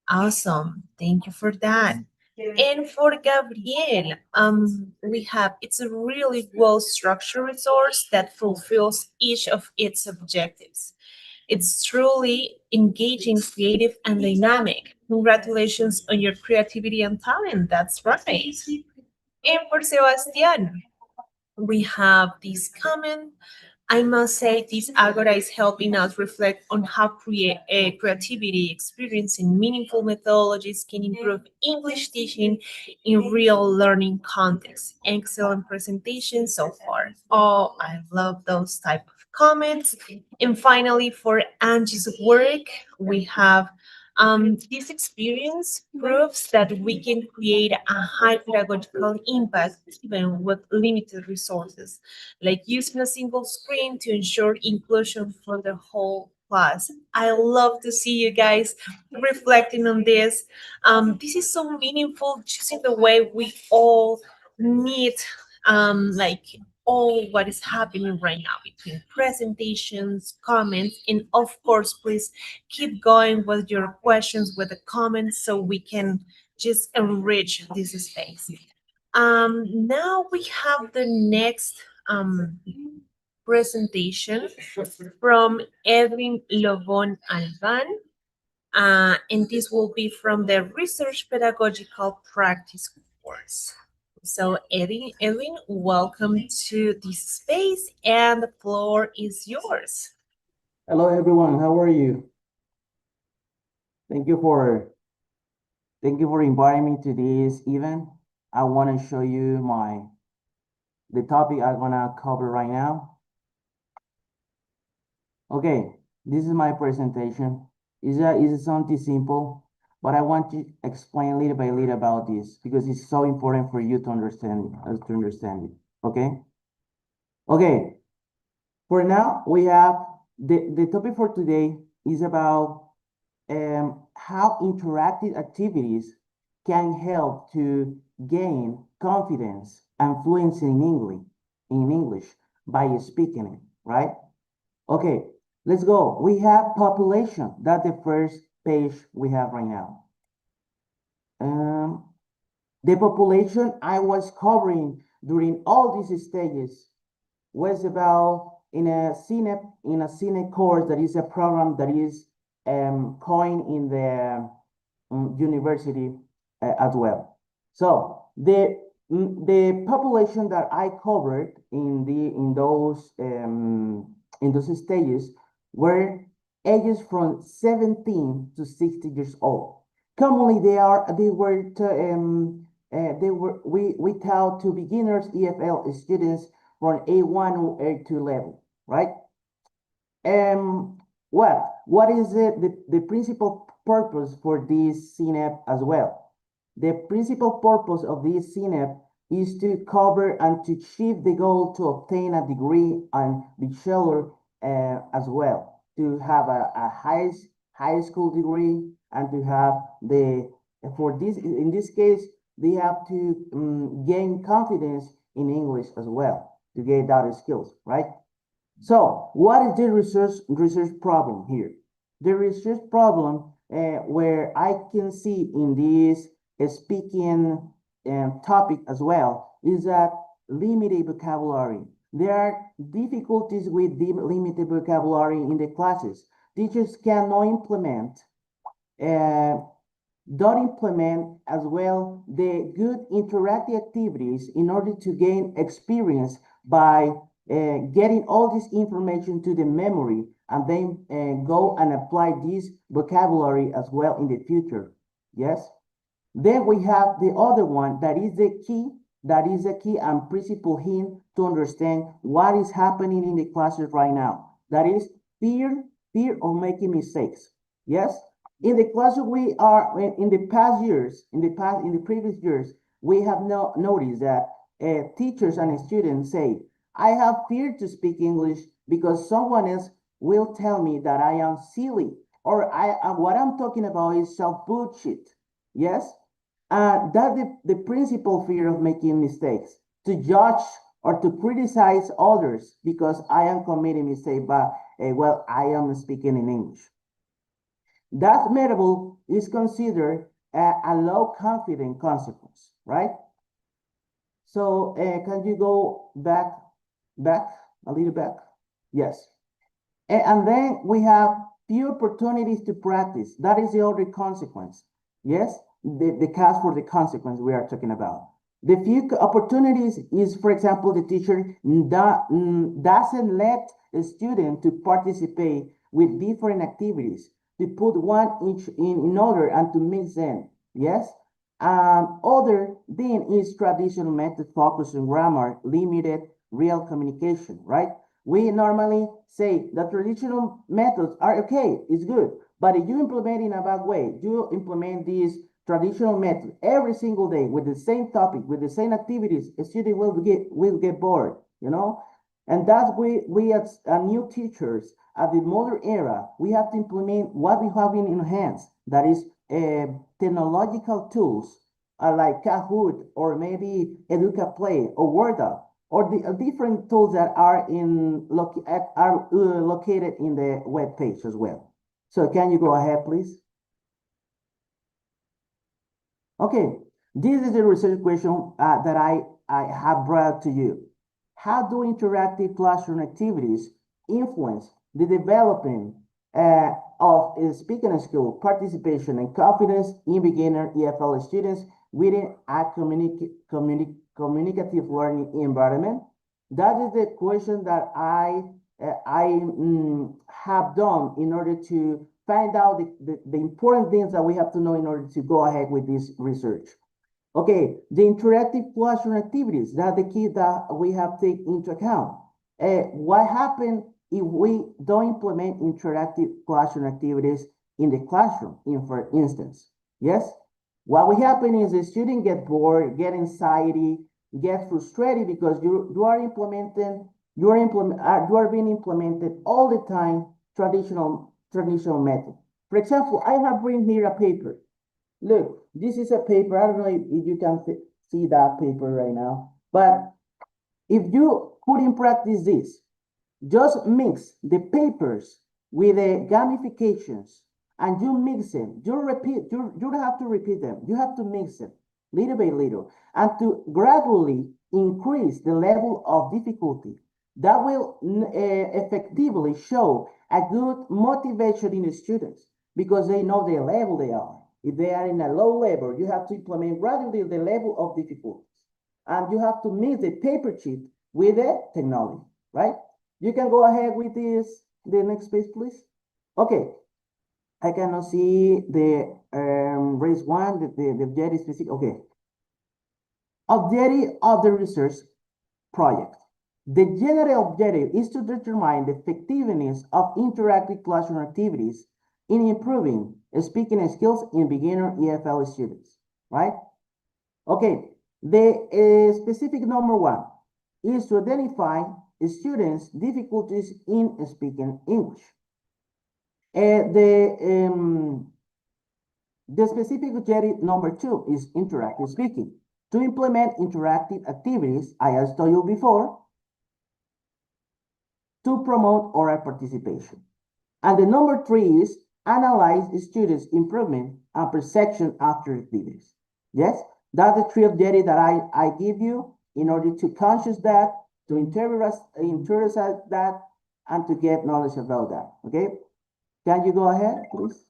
Awesome. Thank you for that. And for Gabriel, we have it's a really well structured resource that fulfills each of its objectives. It's truly engaging, creative, and dynamic. Congratulations on your creativity and talent. That's right. And for Sebastian, we have this comment. I must say, this Agora is helping us reflect on how creativity, experience, and meaningful methodologies can improve English teaching in real learning contexts. Excellent presentation so far. Oh, I love those type of comments. And finally, for Angie's work, we have this experience proves that we can create a high pedagogical impact even with limited resources, like using a single screen to ensure inclusion for the whole class. I love to see you guys reflecting on this. This is so meaningful, just in the way we all need, like all what is happening right now between presentations, comments, and of course, please keep going with your questions, with the comments, so we can just enrich this space. Now we have the next presentation from Edwin Lobon Alban, and this will be from the Research Pedagogical Practice course. So Edwin, welcome to this space, and the floor is yours. Hello, everyone. How are you? Thank you for inviting me to this event. I want to show you the topic I'm gonna cover right now. Okay, this is my presentation. It's something simple, but I want to explain little by little about this because it's so important for you to understand it. Okay. Okay. For now, we have the topic for today is about how interactive activities can help to gain confidence and fluency in English by speaking it, right? Okay, let's go. We have population. That's the first page we have right now. The population I was covering during all these stages was about in a CNEP course that is a program that is coined in the university as well. So the population that I covered in those stages were ages from 17 to 60 years old. Commonly, we taught to beginners EFL students from A1 or A2 level, right? What is the principal purpose for this CNEP as well? The principal purpose of this CNEP is to cover and to achieve the goal to obtain a degree and bachelor as well, to have a high school degree and to have in this case, they have to gain confidence in English as well to get that skills, right? So what is the research problem here? The research problem where I can see in this speaking topic as well is that limited vocabulary. There are difficulties with the limited vocabulary in the classes. Teachers cannot don't implement as well the good interactive activities in order to gain experience by getting all this information to the memory and then go and apply this vocabulary as well in the future. Yes. Then we have the other one that is the key That is a key and principal hint to understand what is happening in the classes right now. That is fear of making mistakes. Yes? In the classroom, we are in the past years, in the previous years, we have noticed that teachers and students say, I have fear to speak English because someone else will tell me that I am silly, or what I'm talking about is self-bullshit. Yes? That's the principal fear of making mistakes, to judge or to criticize others because I am committing mistake, but well, I am speaking in English. That measurable is considered a low confident consequence, right? So can you go back a little back? Yes. And then we have few opportunities to practice. That is the other consequence. Yes, the cause for the consequence we are talking about. The few opportunities is, for example, the teacher doesn't let a student to participate with different activities, to put one each in order and to mix them. Yes. Other thing is traditional method focused on grammar, limited real communication, right? We normally say that traditional methods are okay, it's good, but if you implement in a bad way, you implement these traditional methods every single day with the same topic, with the same activities, a student will get bored, you know? And that's we as new teachers at the modern era, we have to implement what we have in hands, that is technological tools like Kahoot or maybe Educaplay or Borda, or the different tools that are located in the web page as well. So can you go ahead, please? Okay, this is the research question that I have brought to you. How do interactive classroom activities influence the development of speaking skill, participation, and confidence in beginner EFL students within a communicative learning environment? That is the question that I have done in order to find out the important things that we have to know in order to go ahead with this research. Okay, the interactive classroom activities, that's the key that we have to take into account. What happens if we don't implement interactive classroom activities in the classroom, for instance? Yes? What will happen is the student get bored, get anxiety, get frustrated because you are being implemented all the time traditional method. For example, I have bring here a paper. Look, this is a paper. I don't know if you can see that paper right now, but if you put in practice this, just mix the papers with the gamifications and you mix them. You don't have to repeat them. You have to mix them little by little and to gradually increase the level of difficulty. That will effectively show a good motivation in the students because they know the level they are. If they are in a low level, you have to implement gradually the level of difficulties. And you have to mix the paper sheet with the technology, right? You can go ahead with this, the next page, please. Okay, I cannot see the raise one, the objective specific, okay. Objective of the research project. The general objective is to determine the effectiveness of interactive classroom activities in improving speaking skills in beginner EFL students, right? Okay, the specific number one is to identify students' difficulties in speaking English. The specific objective number two is interactive speaking. To implement interactive activities, I as told you before, to promote oral participation. And the number three is analyze students' improvement and perception after activities. Yes, that's the three objectives that I give you in order to conscious that, to internalize that, and to get knowledge about that. Okay, can you go ahead, please?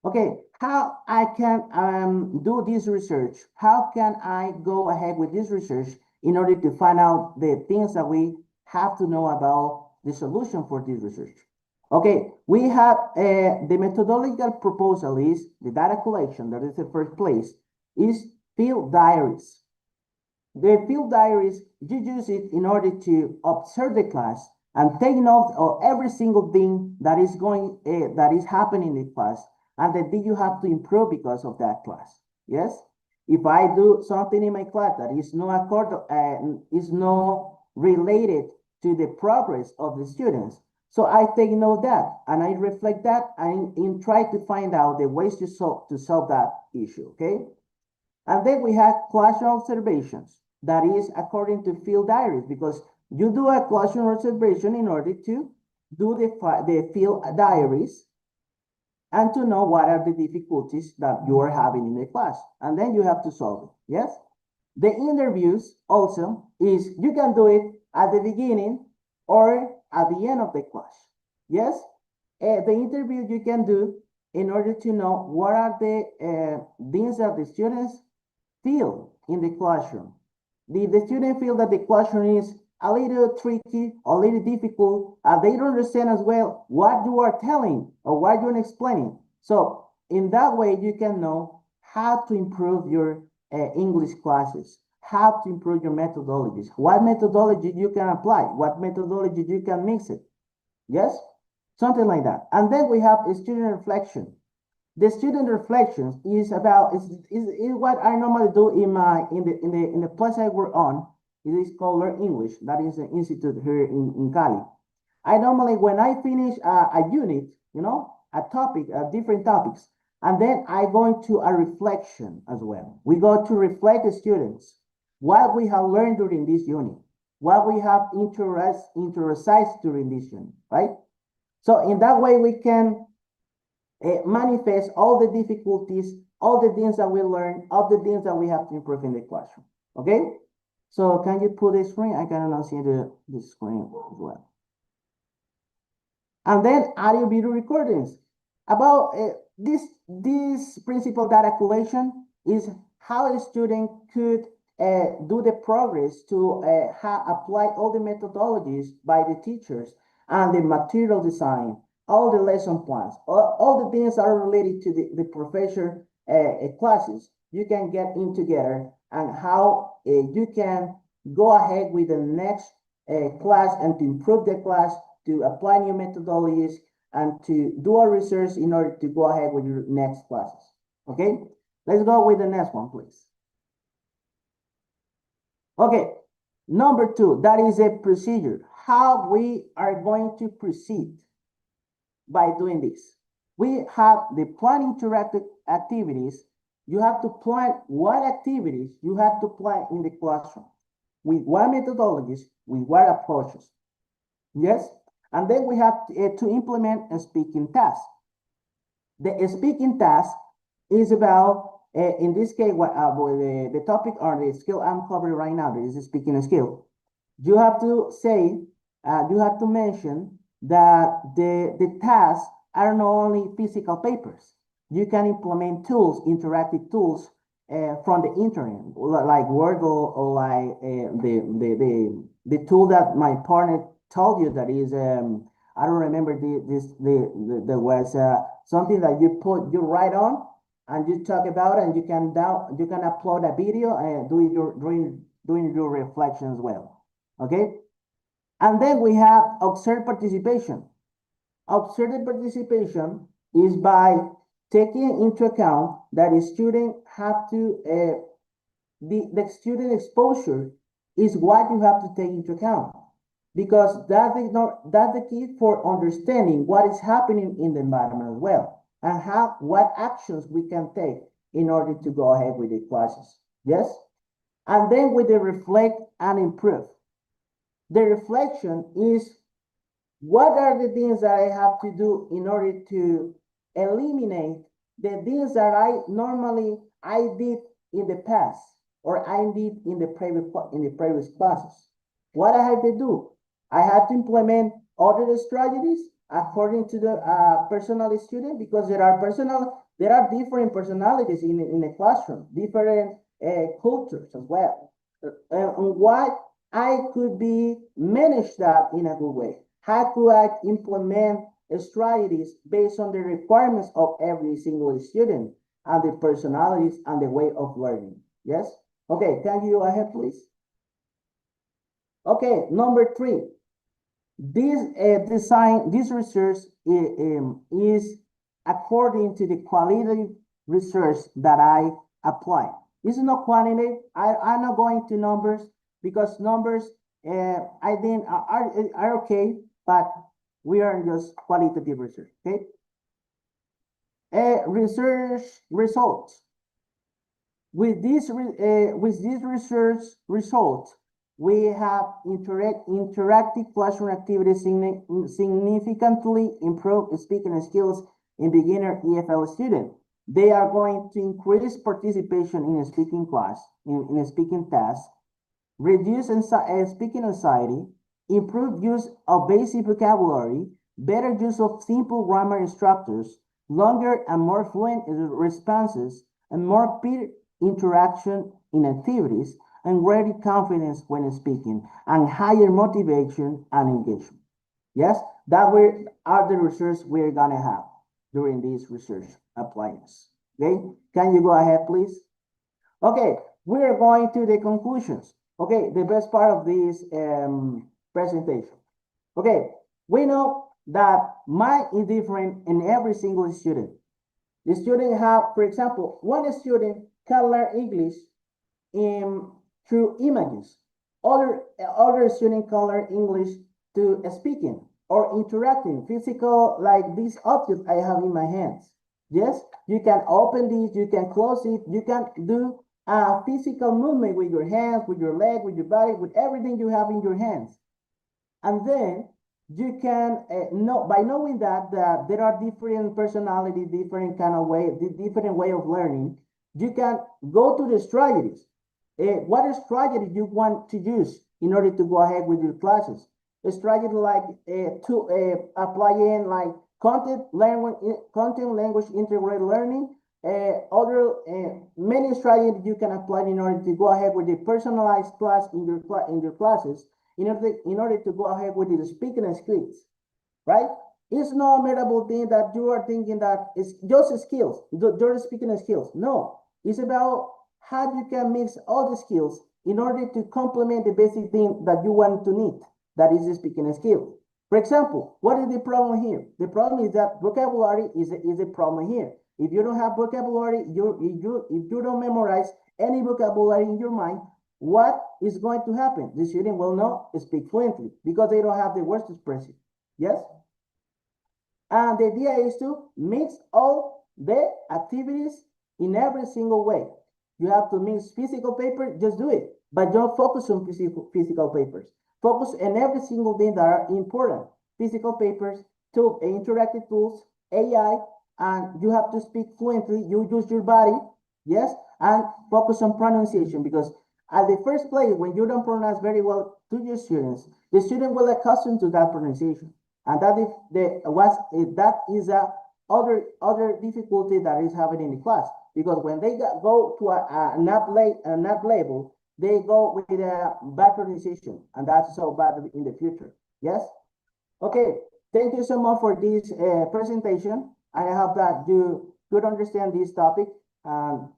Okay, how I can do this research? How can I go ahead with this research in order to find out the things that we have to know about the solution for this research? Okay, we have the methodological proposal is the data collection, that is the first place, is field diaries. The field diaries, you use it in order to observe the class and take note of every single thing that is happening in the class, and that you have to improve because of that class. Yes, if I do something in my class that is not related to the progress of the students, so I take note of that and I reflect that and try to find out the ways to solve that issue. Okay. And then we have classroom observations. That is according to field diaries, because you do a classroom observation in order to do the field diaries and to know what are the difficulties that you are having in the class. And then you have to solve it. Yes? The interviews also is, you can do it at the beginning or at the end of the class. Yes? The interview you can do in order to know what are the things that the students feel in the classroom. The student feel that the classroom is a little tricky, a little difficult, and they don't understand as well what you are telling or what you're explaining. So in that way, you can know how to improve your English classes, how to improve your methodologies, what methodology you can apply, what methodology you can mix it. Yes? Something like that. And then we have a student reflection. The student reflections is about is what I normally do in the place I work on. It is called Learn English. That is an institute here in Cali. I normally, when I finish a unit, a topic, different topics, and then I go into a reflection as well. We go to reflect the students, what we have learned during this unit, what we have interested during this unit, right? So in that way, we can manifest all the difficulties, all the things that we learn, all the things that we have to improve in the classroom. Okay? So can you put the screen? I cannot see the screen as well. And then audio video recordings. About this principle data collection is how a student could do the progress to apply all the methodologies by the teachers and the material design, all the lesson plans, all the things that are related to the professor classes, you can get in together, and how you can go ahead with the next class and to improve the class, to apply new methodologies, and to do a research in order to go ahead with your next classes. Okay, let's go with the next one, please. Okay, number 2, that is a procedure. How we are going to proceed by doing this. We have the plan interactive activities. You have to plan what activities you have to plan in the classroom, with what methodologies, with what approaches. Yes? And then we have to implement a speaking task. The speaking task is about, in this case, the topic or the skill I'm covering right now, this is speaking skill. You have to say, you have to mention that the tasks are not only physical papers. You can implement tools, interactive tools from the internet, like Word or like the tool that my partner told you that is, I don't remember there was something that you write on and you talk about, and you can upload a video and doing your reflection as well. Okay. And then we have observed participation. Observed participation is by taking into account that the student have to, the student exposure is what you have to take into account, because that's the key for understanding what is happening in the environment as well, and what actions we can take in order to go ahead with the classes. Yes? And then with the reflect and improve. The reflection is, what are the things that I have to do in order to eliminate the things that I did in the past, or I did in the previous classes? What I have to do? I have to implement other strategies according to the personal student, because there are different personalities in the classroom, different cultures as well. What I could be manage that in a good way. How could I implement strategies based on the requirements of every single student? and the personalities and the way of learning. Yes? Okay, can you go ahead, please? Okay, number 3. This research is according to the qualitative research that I apply. This is not quantitative. I'm not going to numbers because numbers I think are okay, but we are just qualitative research. Okay. Research results. With this research results, we have interactive classroom activities significantly improve speaking skills in beginner EFL students. They are going to increase participation in a speaking class, in a speaking test, reduce speaking anxiety, improve use of basic vocabulary, better use of simple grammar structures, longer and more fluent responses, and more peer interaction in activities, and greater confidence when speaking, and higher motivation and engagement. Yes, that are the research we're gonna have during this research appliance. Okay, can you go ahead, please? Okay, we're going to the conclusions. Okay, the best part of this presentation. Okay, we know that mind is different in every single student. The student have, for example, one student can learn English through images. Other students can learn English through speaking or interacting, physical, like this object I have in my hands. Yes, you can open this, you can close it, you can do a physical movement with your hands, with your leg, with your body, with everything you have in your hands. And then you can know, by knowing that there are different personalities, different kind of way, different way of learning, you can go to the strategies. What strategy you want to use in order to go ahead with your classes? A strategy like to applying like content language integrated learning. Many strategies you can apply in order to go ahead with the personalized class in your classes in order to go ahead with the speaking skills, right? It's not a memorable thing that you are thinking that it's just skills, just speaking skills. No, it's about how you can mix all the skills in order to complement the basic thing that you want to need, that is the speaking skill. For example, what is the problem here? The problem is that vocabulary is a problem here. If you don't have vocabulary, if you don't memorize any vocabulary in your mind, what is going to happen? The student will not speak fluently because they don't have the words to express it. Yes? And the idea is to mix all the activities in every single way. You have to mix physical paper, just do it. But don't focus on physical papers. Focus on every single thing that are important. Physical papers, interactive tools, AI, and you have to speak fluently. You use your body, yes, and focus on pronunciation because at the first place, when you don't pronounce very well to your students, the student will accustom to that pronunciation. And that is a other difficulty that is happening in the class. Because when they go to a NAP label, they go with a bad pronunciation, and that's so bad in the future. Yes? Okay, thank you so much for this presentation. I hope that you could understand this topic.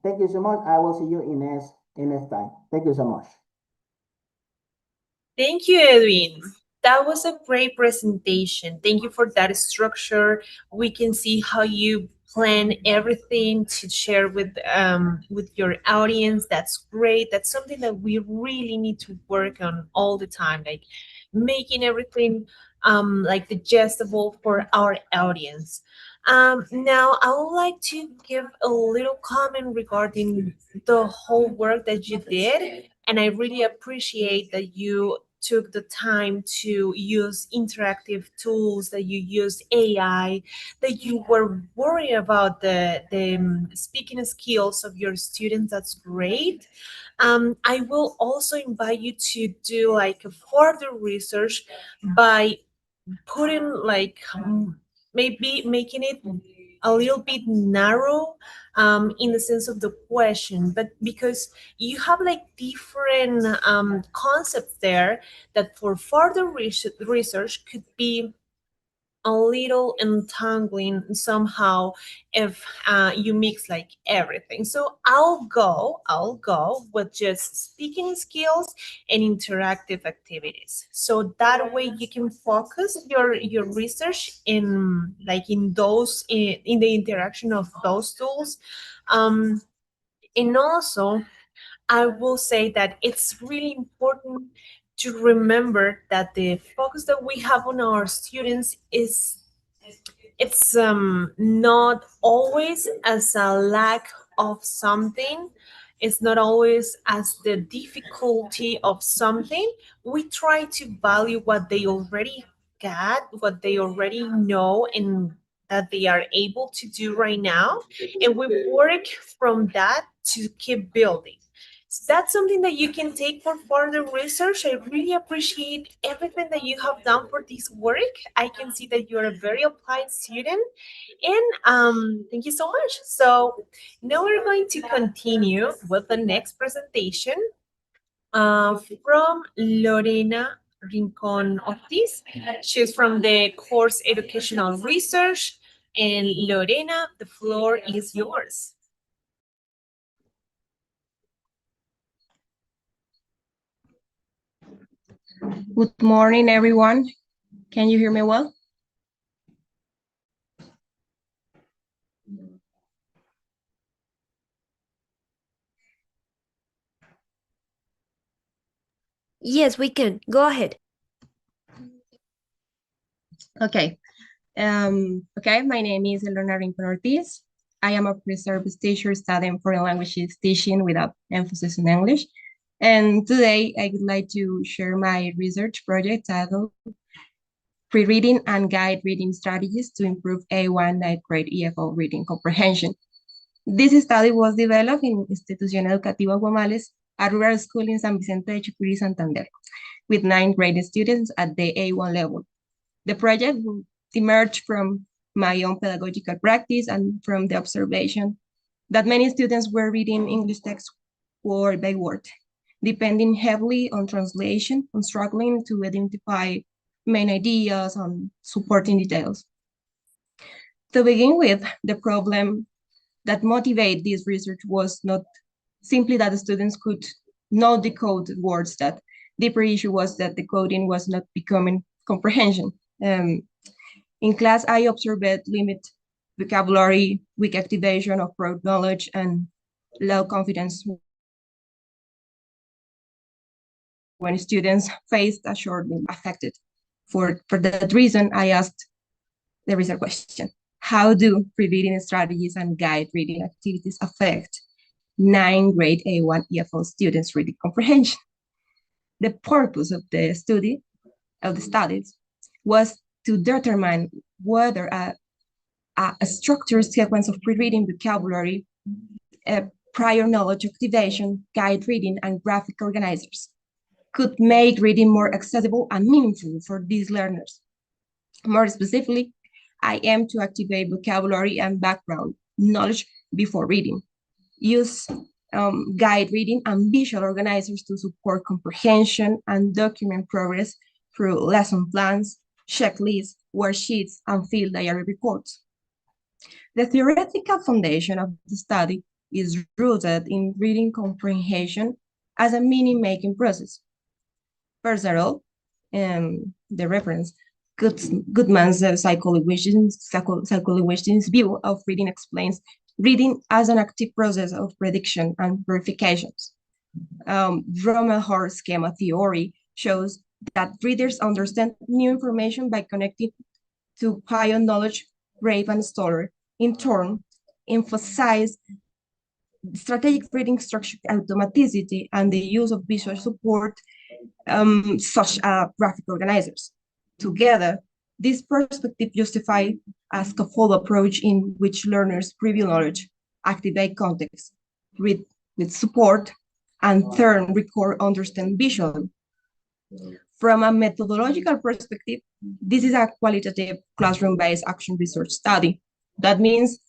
Thank you so much. I will see you in next time. Thank you so much. Thank you, Edwin. That was a great presentation. Thank you for that structure. We can see how you plan everything to share with your audience. That's great. That's something that we really need to work on all the time, like making everything like digestible for our audience. Now, I would like to give a little comment regarding the whole work that you did, and I really appreciate that you took the time to use interactive tools, that you used AI, that you were worried about the speaking skills of your students. That's great. I will also invite you to do like a further research by putting like maybe making it a little bit narrow in the sense of the question, but because you have like different concepts there that for further research could be a little entangling somehow if you mix like everything. So I'll go with just speaking skills and interactive activities. So that way you can focus your research in like in those in the interaction of those tools. And also I will say that it's really important to remember that the focus that we have on our students is it's not always as a lack of something. It's not always as the difficulty of something. We try to value what they already got, what they already know, and that they are able to do right now. And we work from that to keep building. So that's something that you can take for further research. I really appreciate everything that you have done for this work. I can see that you're a very applied student, and thank you so much. So now we're going to continue with the next presentation from Lorena Rincon Ortiz. She's from the course Educational Research. And Lorena, the floor is yours. Good morning, everyone. Can you hear me well? Yes, we can. Go ahead. Okay. Okay, my name is Elena Rincon Ortiz. I am a pre-service teacher studying foreign languages teaching with an emphasis in English. And today I would like to share my research project titled Pre-reading and Guide Reading Strategies to Improve A1 Ninth Grade EFL Reading Comprehension. This study was developed in Institución Educativa Guamales, a rural school in San Vicente de Chucurí, Santander, with 9th grade students at the A1 level. The project emerged from my own pedagogical practice and from the observation that many students were reading English text word by word, depending heavily on translation and struggling to identify main ideas and supporting details. To begin with, the problem that motivated this research was not simply that the students could not decode words. That deeper issue was that the coding was not becoming comprehension. In class, I observed limited vocabulary, weak activation of broad knowledge, and low confidence when students faced a short being affected. For that reason, I asked the research question: how do pre-reading strategies and guide reading activities affect 9th grade A1 EFL students' reading comprehension? The purpose of the studies was to determine whether a structured sequence of pre-reading vocabulary, prior knowledge activation, guide reading, and graphic organizers could make reading more accessible and meaningful for these learners. More specifically, I aim to activate vocabulary and background knowledge before reading, use guide reading and visual organizers to support comprehension and document progress through lesson plans, checklists, worksheets, and field diary reports. The theoretical foundation of the study is rooted in reading comprehension as a meaning-making process. First of all, the reference, Goodman's psycholinguistics view of reading explains reading as an active process of prediction and verifications. Drummer-Horst schema theory shows that readers understand new information by connecting to prior knowledge, Grave and Stoller. In turn, emphasize strategic reading structure automaticity and the use of visual support, such as graphic organizers. Together, this perspective justifies a scaffold approach in which learners preview knowledge, activate context, read with support, and turn, record, understand visually. From a methodological perspective, this is a qualitative classroom-based action research study. That means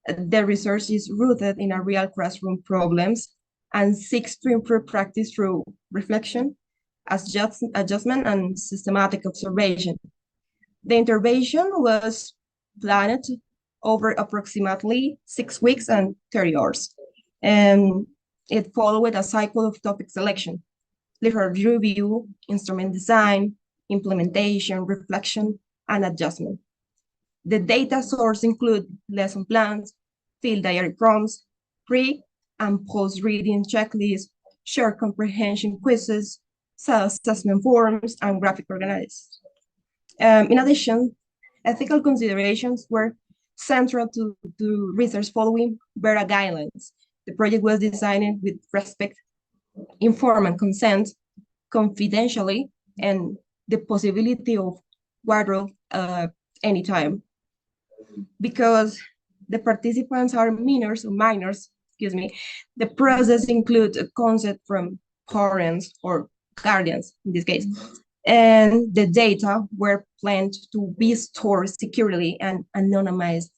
the research is rooted in a real classroom problems and seeks to improve practice through reflection, adjustment, and systematic observation. The intervention was planned over approximately 6 weeks and 30 hours. And it followed a cycle of topic selection, literature review, instrument design, implementation, reflection, and adjustment. The data source include lesson plans, field diary prompts, pre- and post-reading checklists, short comprehension quizzes, self-assessment forms, and graphic organizers. In addition, ethical considerations were central to research following Borda guidelines. The project was designed with respect, informed consent, confidentially, and the possibility of withdrawal anytime. Because the participants are minors, the process includes a consent from parents or guardians in this case, and the data were planned to be stored securely and anonymized.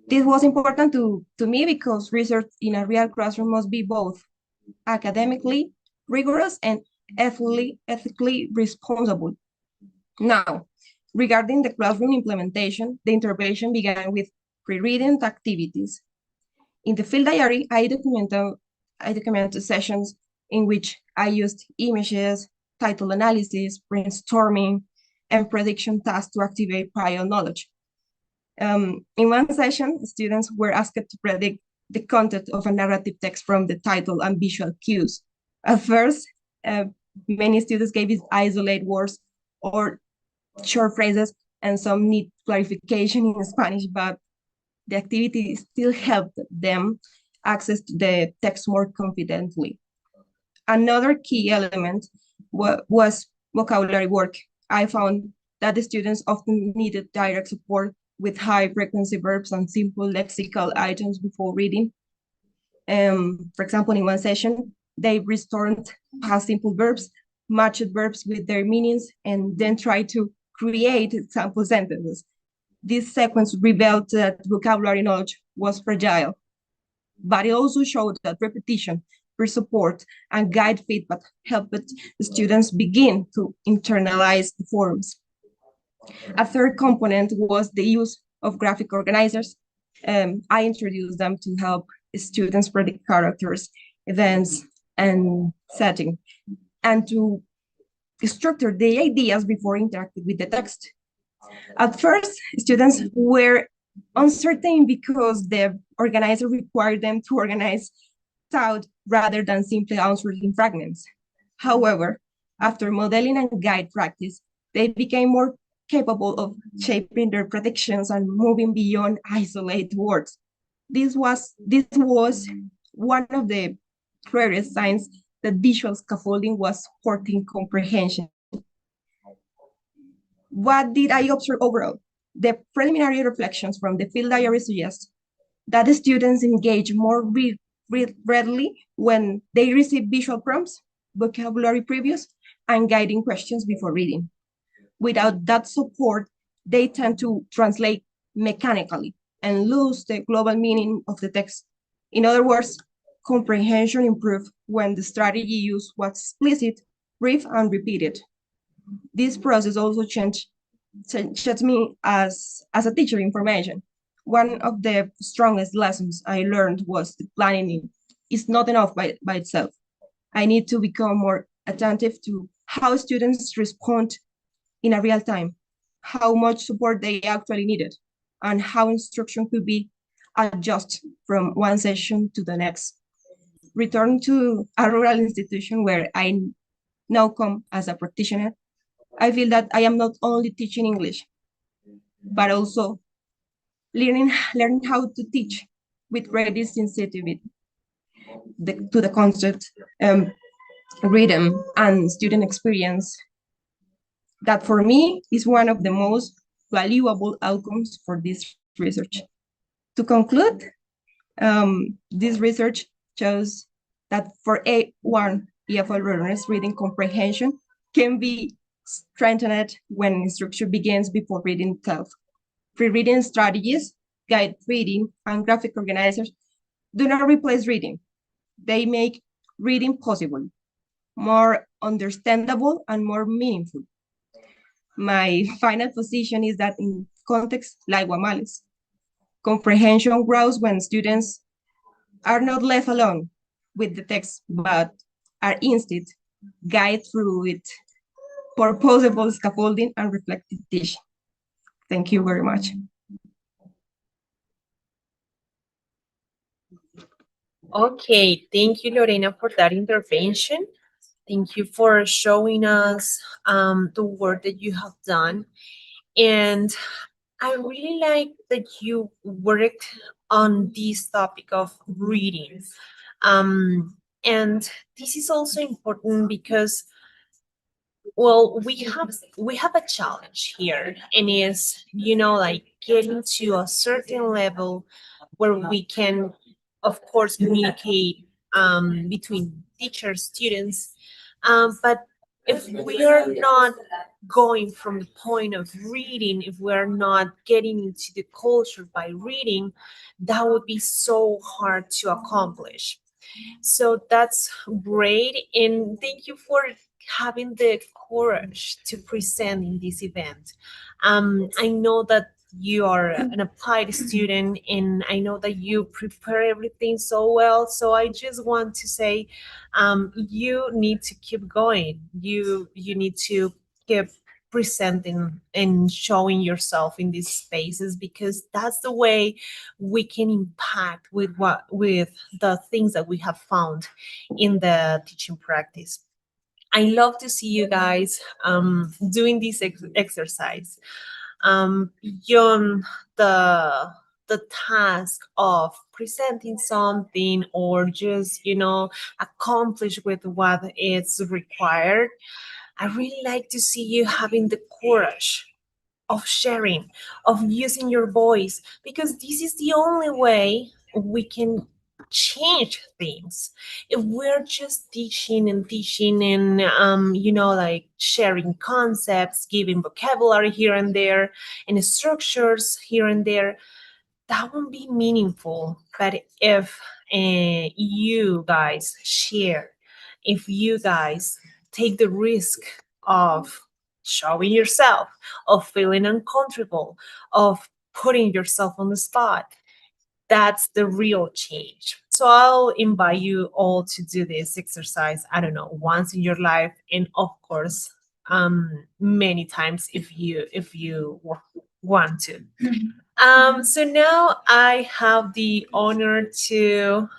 This was important to me because research in a real classroom must be both academically rigorous and ethically responsible. Now, regarding the classroom implementation, the intervention began with pre-reading activities. In the field diary, I documented sessions in which I used images, title analysis, brainstorming, and prediction tasks to activate prior knowledge. In one session, students were asked to predict the content of a narrative text from the title and visual cues. At first, many students gave it isolated words or short phrases, and some need clarification in Spanish, but the activity still helped them access the text more confidently. Another key element was vocabulary work. I found that the students often needed direct support with high-frequency verbs and simple lexical items before reading. For example, in one session, they restored past simple verbs, matched verbs with their meanings, and then tried to create sample sentences. This sequence revealed that vocabulary knowledge was fragile, but it also showed that repetition, peer support, and guide feedback helped the students begin to internalize the forms. A third component was the use of graphic organizers. I introduced them to help students predict characters, events, and setting, and to structure the ideas before interacting with the text. At first, students were uncertain because the organizer required them to organize thought rather than simply answering fragments. However, after modeling and guide practice, they became more capable of shaping their predictions and moving beyond isolated words. This was one of the clearest signs that visual scaffolding was supporting comprehension. What did I observe overall? The preliminary reflections from the field diary suggest that the students engage more readily when they receive visual prompts, vocabulary previews, and guiding questions before reading. Without that support, they tend to translate mechanically and lose the global meaning of the text. In other words, comprehension improved when the strategy used was explicit, brief, and repeated. This process also changed me as a teacher information. One of the strongest lessons I learned was the planning is not enough by itself. I need to become more attentive to how students respond in a real time, how much support they actually needed, and how instruction could be adjusted from one session to the next. Return to a rural institution where I now come as a practitioner, I feel that I am not only teaching English, but also learning how to teach with greater sensitivity to the concept, rhythm, and student experience. That for me is one of the most valuable outcomes for this research. To conclude, this research shows that for A1 EFL learners, reading comprehension can be strengthened when instruction begins before reading itself. Pre-reading strategies, guide reading, and graphic organizers do not replace reading. They make reading possible, more understandable, and more meaningful. my final position is that in contexts like Guamales, comprehension grows when students are not left alone with the text, but are instead guided through it, purposeful scaffolding and reflective teaching. Thank you very much. Okay, thank you, Lorena, for that intervention. Thank you for showing us the work that you have done. And I really like that you worked on this topic of reading. And this is also important because, well, we have a challenge here, and is, like getting to a certain level where we can, of course, communicate between teachers, students, but if we are not going from the point of reading, if we're not getting into the culture by reading, that would be so hard to accomplish. So that's great. And thank you for having the courage to present in this event. I know that you are an applied student, and I know that you prepare everything so well. So I just want to say, you need to keep going. You need to keep presenting and showing yourself in these spaces, because that's the way we can impact with the things that we have found in the teaching practice. I love to see you guys doing this exercise beyond the task of presenting something, or just accomplish with what is required. I really like to see you having the courage of sharing, of using your voice, because this is the only way we can change things. If we're just teaching and like sharing concepts, giving vocabulary here and there, and structures here and there, that won't be meaningful. But if you guys share, if you guys take the risk of showing yourself, of feeling uncomfortable, of putting yourself on the spot, that's the real change. So I'll invite you all to do this exercise, I don't know, once in your life, and of course, many times if you want to. So now I have the honor to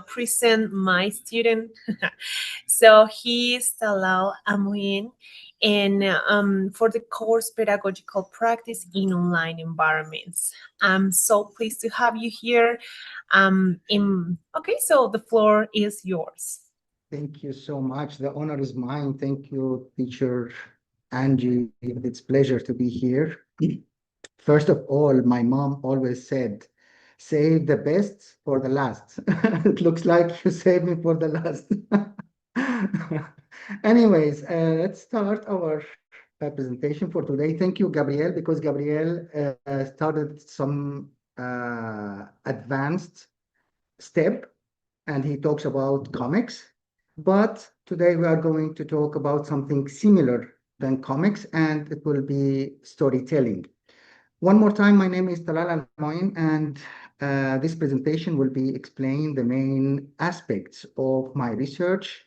present my student. So he is Talal Amuin, and for the course Pedagogical Practice in Online Environments. I'm so pleased to have you here. Okay, so the floor is yours. Thank you so much. The honor is mine. Thank you, teacher Angie. It's a pleasure to be here. First of all, my mom always said, save the best for the last. It looks like you saved me for the last. Anyways, let's start our presentation for today. Thank you, Gabriel, because Gabriel started some advanced step, and he talks about comics. But today we are going to talk about something similar than comics, and it will be storytelling. One more time, my name is Talal Al-Moin, and this presentation will be explaining the main aspects of my research,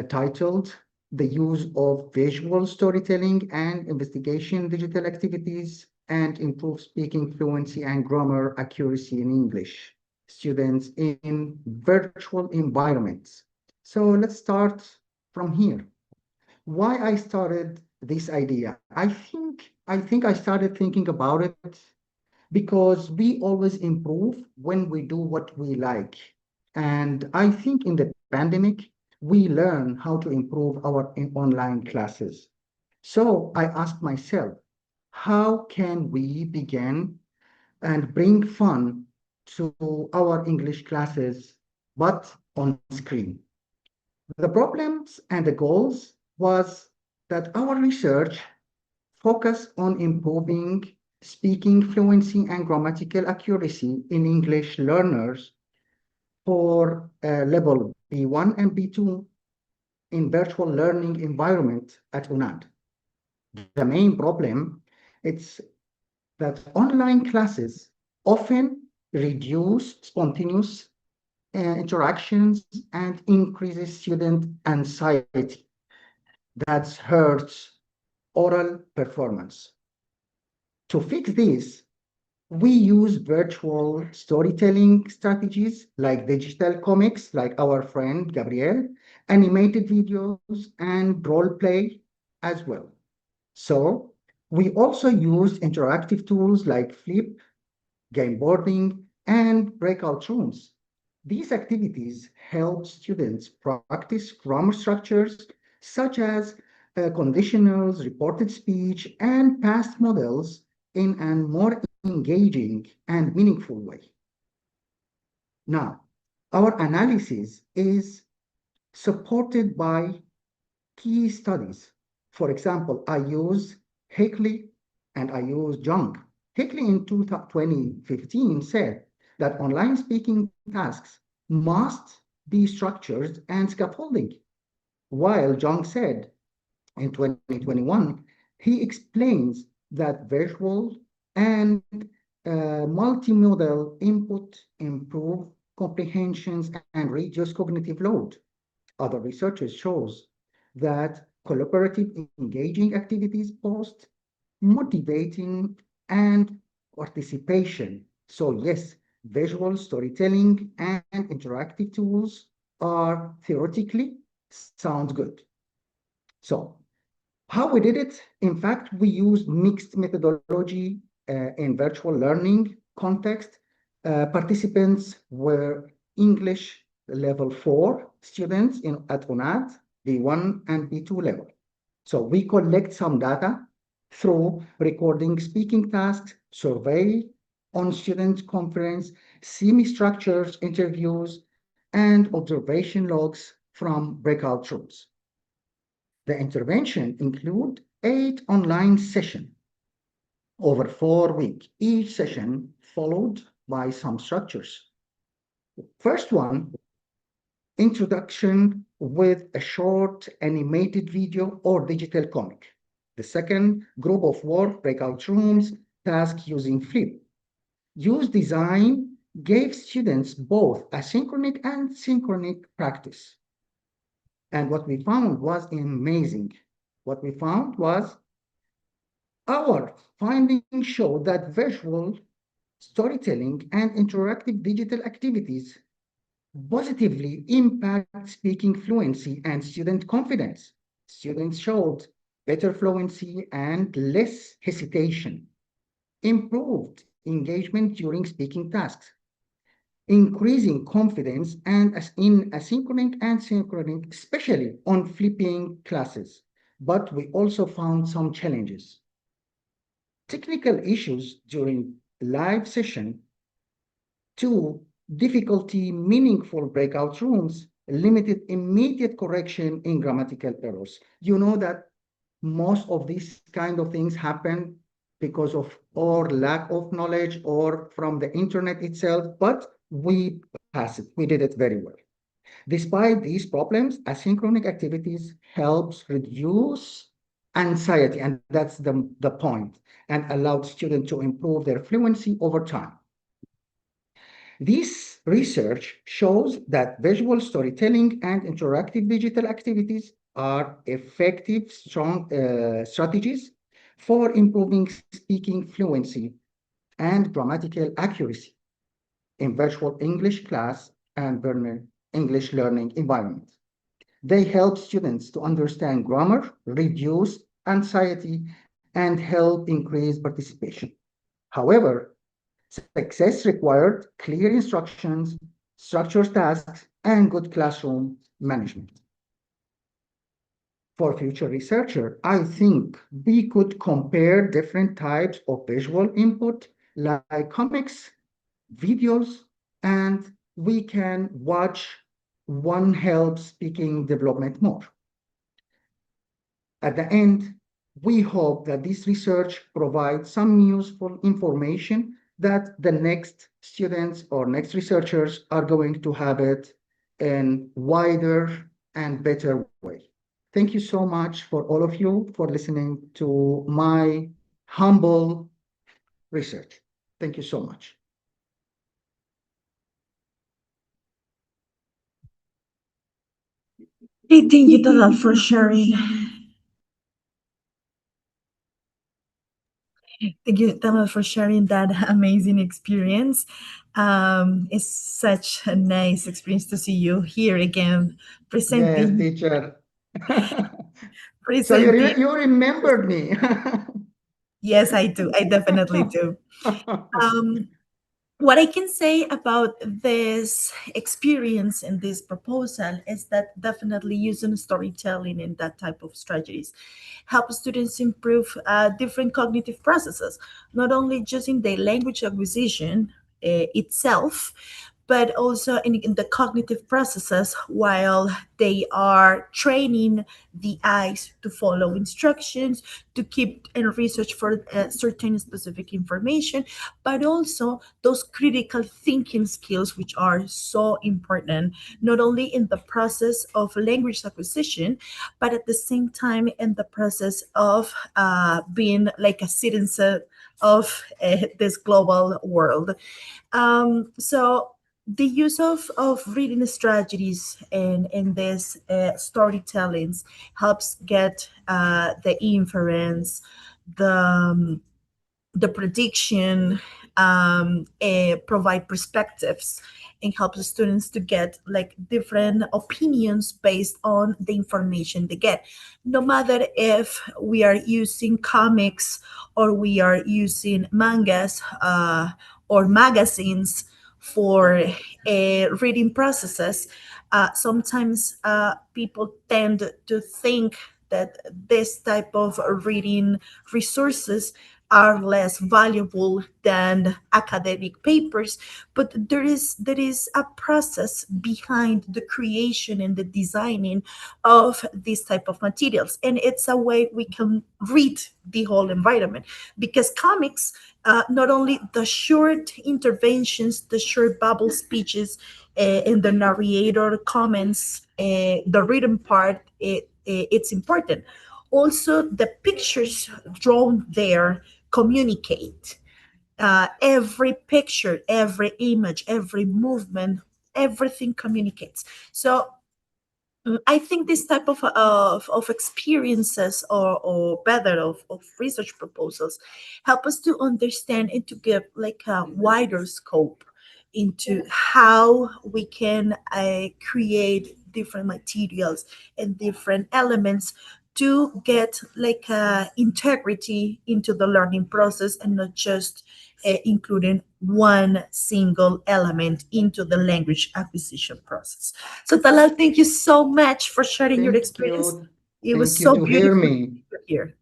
titled The Use of Visual Storytelling and Investigation Digital Activities and Improve Speaking Fluency and Grammar Accuracy in English Students in Virtual Environments. So let's start from here. Why I started this idea? I think I started thinking about it because we always improve when we do what we like. And I think in the pandemic, we learn how to improve our online classes. So I asked myself, how can we begin and bring fun to our English classes, but on screen? The problems and the goals was that our research focused on improving speaking fluency and grammatical accuracy in English learners for level B1 and B2 in virtual learning environment at UNAD. The main problem is that online classes often reduce spontaneous interactions and increases student anxiety that hurts oral performance. To fix this, we use virtual storytelling strategies like digital comics, like our friend Gabriel, animated videos, and role play as well. So we also use interactive tools like Flip, game boarding, and breakout rooms. These activities help students practice grammar structures such as conditionals, reported speech, and past models in a more engaging and meaningful way. Now, our analysis is supported by key studies. For example, I use Hickley and I use Jung. Hickley in 2015 said that online speaking tasks must be structured and scaffolding, while Jung said in 2021, he explains that visual and multimodal input improve comprehensions and reduce cognitive load. Other researchers shows that collaborative engaging activities boost motivating and participation. So yes, visual storytelling and interactive tools are theoretically sound good. So how we did it? In fact, we used mixed methodology in virtual learning context. Participants were English level 4 students at UNAD, B1 and B2 level. So we collect some data through recording speaking tasks, survey on student conference, semi-structured interviews, and observation logs from breakout rooms. The intervention include 8 online sessions over 4 weeks, each session followed by some structures. First one, introduction with a short animated video or digital comic. The second, group of work, breakout rooms, task using Flip. Use design gave students both asynchronous and synchronous practice. And what we found was amazing. What we found was our findings show that visual storytelling and interactive digital activities positively impact speaking fluency and student confidence. Students showed better fluency and less hesitation, improved engagement during speaking tasks, increasing confidence and in asynchronous and synchronous, especially on flipping classes. But we also found some challenges. Technical issues during live session. 2, difficulty meaningful breakout rooms, limited immediate correction in grammatical errors. You know that most of these kind of things happen because of or lack of knowledge or from the internet itself, but we passed it. We did it very well. Despite these problems, asynchronous activities helps reduce anxiety, and that's the point, and allowed students to improve their fluency over time. This research shows that visual storytelling and interactive digital activities are effective, strong strategies for improving speaking fluency and grammatical accuracy in virtual English class and English learning environment. They help students to understand grammar, reduce anxiety, and help increase participation. However, success required clear instructions, structured tasks, and good classroom management. For future researcher, I think we could compare different types of visual input like comics, videos, and we can watch one help speaking development more. At the end, we hope that this research provides some useful information that the next students or next researchers are going to have it in wider and better way. thank you so much for all of you for listening to my humble research. Thank you so much. Hey, thank you, Talal, for sharing. Thank you, Talal, for sharing that amazing experience. It's such a nice experience to see you here again, Yes, presenting. teacher. So Presenting. you remembered me. Yes, I do. I definitely do. What I can say about this experience and this proposal is that definitely using storytelling and that type of strategies help students improve different cognitive processes, not only just in the language acquisition itself, but also in the cognitive processes while they are training the eyes to follow instructions, to keep and research for certain specific information, but also those critical thinking skills, which are so important, not only in the process of language acquisition, but at the same time in the process of being like a citizen of this global world. So the use of reading strategies and in this storytellings helps get the inference, the the prediction, provide perspectives, and help the students to get like different opinions based on the information they get. No matter if we are using comics or we are using mangas or magazines for reading processes, sometimes people tend to think that this type of reading resources are less valuable than academic papers, but there is a process behind the creation and the designing of these type of materials, and it's a way we can read the whole environment, because comics, not only the short interventions, the short bubble speeches, and the narrator comments, the written part, it's important. Also, the pictures drawn there communicate. Every picture, every image, every movement, everything communicates. So I think this type of experiences, or better of research proposals, help us to understand and to give like a wider scope into how we can create different materials and different elements to get like integrity into the learning process, and not just including one single element into the language acquisition process. So Talal, thank you so much for sharing your Thank experience. you. It was Thank you so to hear beautiful me here.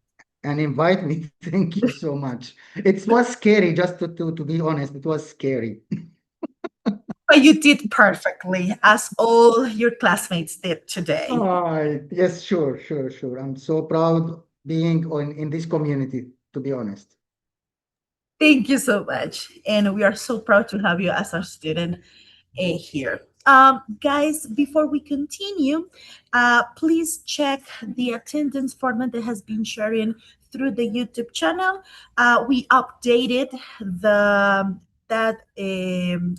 and invite me. Thank you so much. It was scary, just to be honest, it was scary. But you did perfectly, as all your classmates did today. Yes, sure, sure, sure. I'm so proud being in this community, to be honest. Thank you so much. And we are so proud to have you as our student here. Guys, before we continue, please check the attendance format that has been sharing through the YouTube channel. We updated that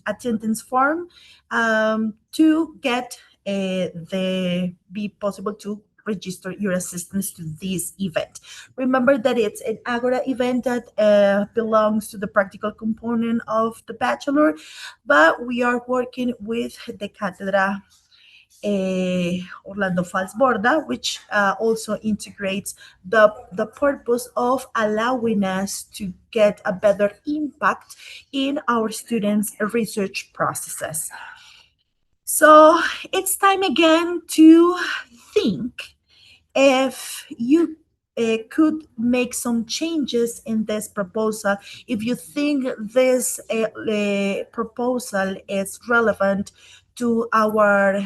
attendance form to get the be possible to register your assistance to this event. Remember that it's an Agora event that belongs to the practical component of the bachelor, but we are working with the Cátedra Orlando Fals Borda, which also integrates the purpose of allowing us to get a better impact in our students' research processes. So it's time again to think if you could make some changes in this proposal, if you think this proposal is relevant to our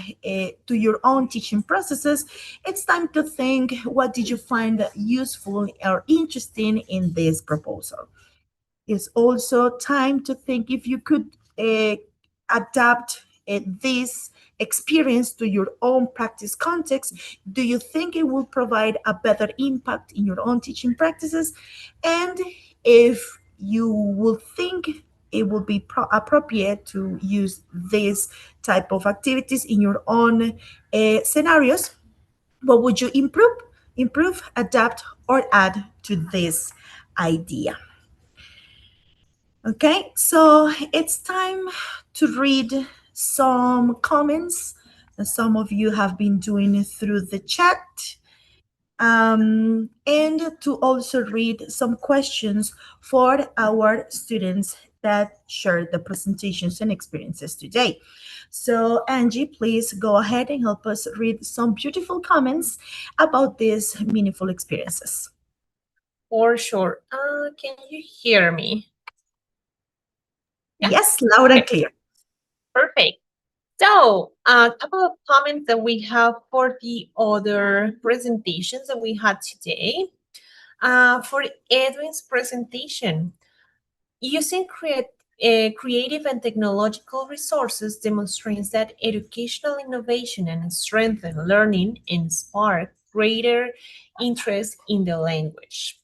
to your own teaching processes, it's time to think, what did you find useful or interesting in this proposal? It's also time to think if you could adapt this experience to your own practice context, do you think it will provide a better impact in your own teaching practices? And if you would think it would be appropriate to use this type of activities in your own scenarios, what would you improve, adapt, or add to this idea? Okay, so it's time to read some comments that some of you have been doing through the chat, and to also read some questions for our students that shared the presentations and experiences today. So Angie, please go ahead and help us read some beautiful comments about these meaningful experiences. For sure. Can you hear me? Yeah. Yes, loud and clear. Perfect. So, a couple of comments that we have for the other presentations that we had today. For Edwin's presentation, using creative and technological resources demonstrates that educational innovation and strengthen learning and spark greater interest in the language.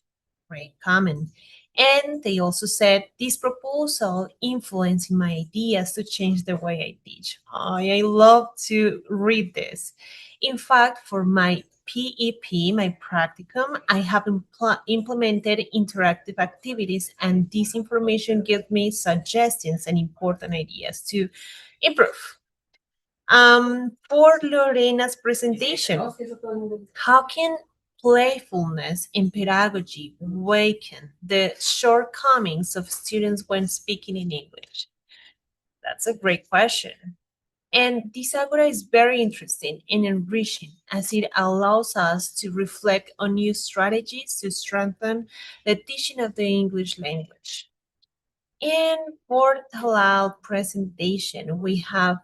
Great comment. And they also said this proposal influenced my ideas to change the way I teach. I love to read this. In fact, for my PEP, my practicum, I have implemented interactive activities, and this information gives me suggestions and important ideas to improve. For Lorena's presentation, how can playfulness in pedagogy awaken the shortcomings of students when speaking in English? That's a great question. And this Agora is very interesting and enriching as it allows us to reflect on new strategies to strengthen the teaching of the English language. And for Talal presentation, we have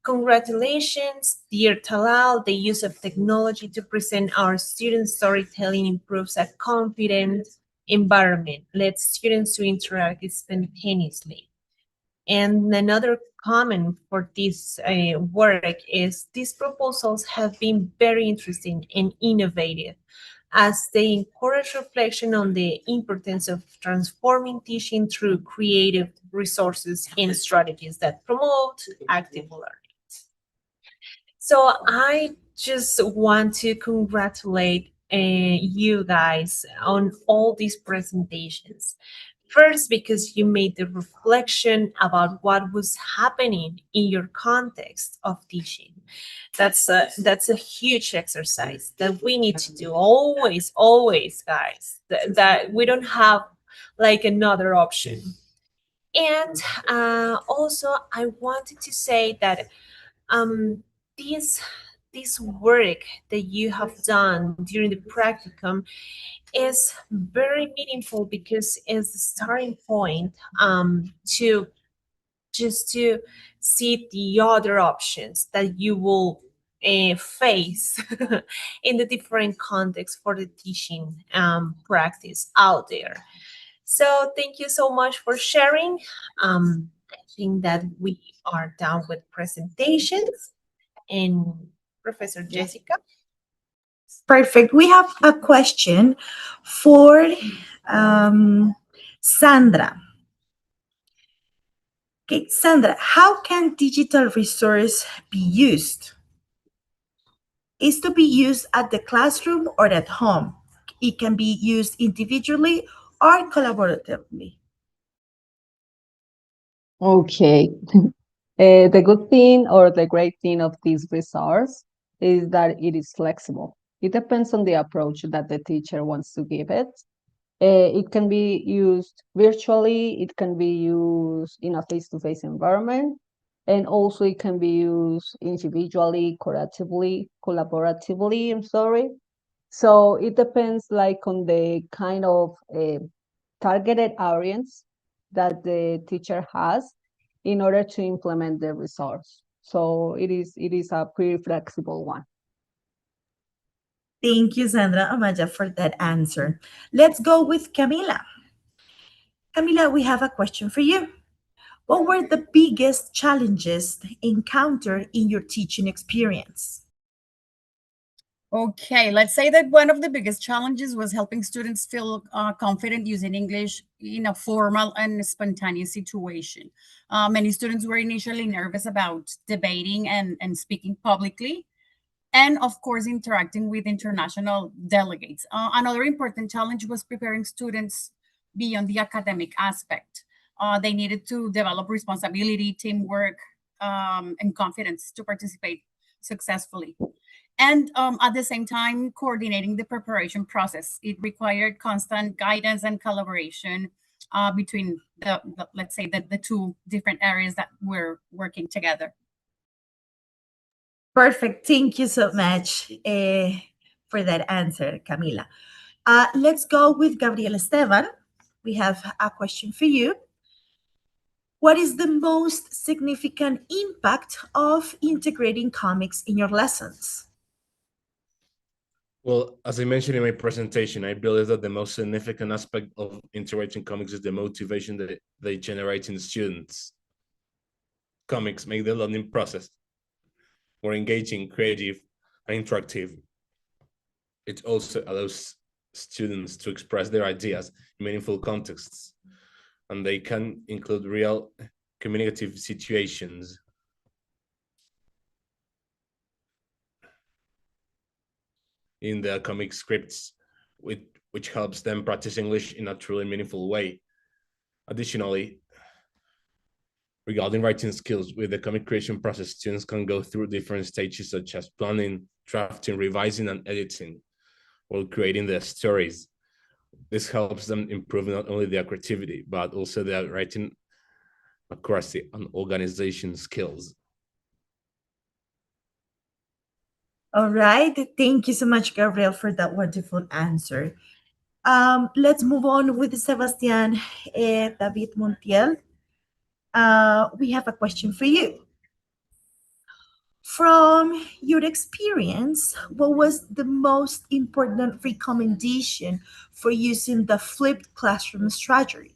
congratulations, dear Talal. The use of technology to present our students' storytelling improves a confident environment, lets students to interact spontaneously. And another comment for this work is these proposals have been very interesting and innovative as they encourage reflection on the importance of transforming teaching through creative resources and strategies that promote active learning. So I just want to congratulate you guys on all these presentations. First, because you made the reflection about what was happening in your context of teaching. That's a huge exercise that we need to do always, guys. That we don't have like another option. And also, I wanted to say that this work that you have done during the practicum is very meaningful because it's the starting point to see the other options that you will face in the different contexts for the teaching practice out there. So thank you so much for sharing. I think that we are done with presentations. And Professor Jessica? Perfect. We have a question for Sandra. Okay, Sandra, how can digital resource be used? Is to be used at the classroom or at home? It can be used individually or collaboratively. Okay. The good thing or the great thing of this resource is that it is flexible. It depends on the approach that the teacher wants to give it. It can be used virtually, it can be used in a face-to-face environment, and also it can be used individually, collaboratively, I'm sorry. So it depends like on the kind of targeted audience that the teacher has in order to implement the resource. So it is a pretty flexible one. Thank you, Sandra Amaya, for that answer. Let's go with Camila. Camila, we have a question for you. What were the biggest challenges encountered in your teaching experience? Okay, let's say that one of the biggest challenges was helping students feel confident using English in a formal and spontaneous situation. Many students were initially nervous about debating and speaking publicly, and of course, interacting with international delegates. Another important challenge was preparing students beyond the academic aspect. They needed to develop responsibility, teamwork, and confidence to participate successfully. And at the same time, coordinating the preparation process. It required constant guidance and collaboration between let's say, the two different areas that were working together. Perfect. Thank you so much for that answer, Camila. Let's go with Gabriel Esteban. We have a question for you. What is the most significant impact of integrating comics in your lessons? Well, as I mentioned in my presentation, I believe that the most significant aspect of integrating comics is the motivation that they generate in students. Comics make the learning process more engaging, creative, and interactive. It also allows students to express their ideas in meaningful contexts, and they can include real communicative situations. In the comic scripts, which helps them practice English in a truly meaningful way. Additionally, regarding writing skills, with the comic creation process, students can go through different stages such as planning, drafting, revising, and editing, while creating their stories. This helps them improve not only their creativity, but also their writing accuracy and organization skills. All right. Thank you so much, Gabriel, for that wonderful answer. Let's move on with Sebastian David Montiel. We have a question for you. From your experience, what was the most important recommendation for using the flipped classroom strategy?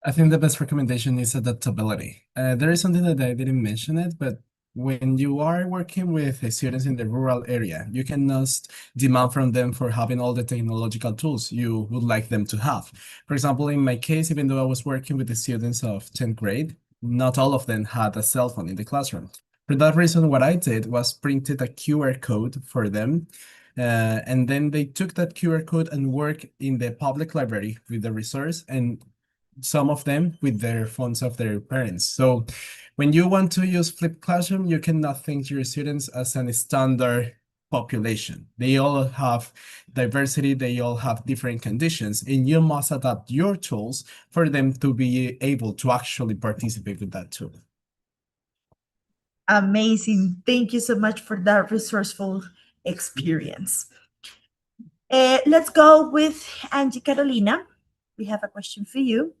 I think the best recommendation is adaptability. There is something that I didn't mention it, but when you are working with students in the rural area, you cannot demand from them for having all the technological tools you would like them to have. For example, in my case, even though I was working with the students of 10th grade, not all of them had a cell phone in the classroom. For that reason, what I did was printed a QR code for them. And then they took that QR code and worked in the public library with the resource, and some of them with their phones of their parents. So when you want to use flipped classroom, you cannot think your students as a standard population. They all have diversity, they all have different conditions, and you must adapt your tools for them to be able to actually participate with that tool. Amazing. Thank you so much for that resourceful experience. Let's go with Angie Carolina. We have a question for you.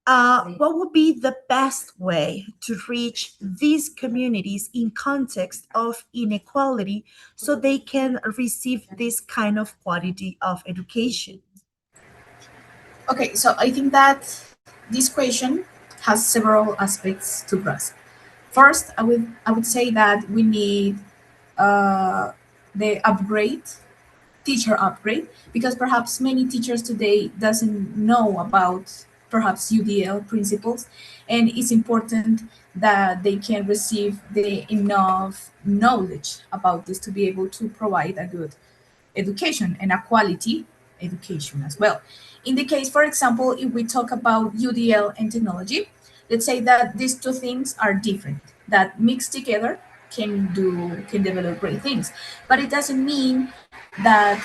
What would be the best way to reach these communities in context of inequality so they can receive this kind of quality of education? Okay, so I think that this question has several aspects to grasp. First, I would say that we need the teacher upgrade, because perhaps many teachers today doesn't know about perhaps UDL principles, and it's important that they can receive the enough knowledge about this to be able to provide a good education and a quality education as well. In the case, for example, if we talk about UDL and technology, let's say that these two things are different, that mixed together can develop great things. But it doesn't mean that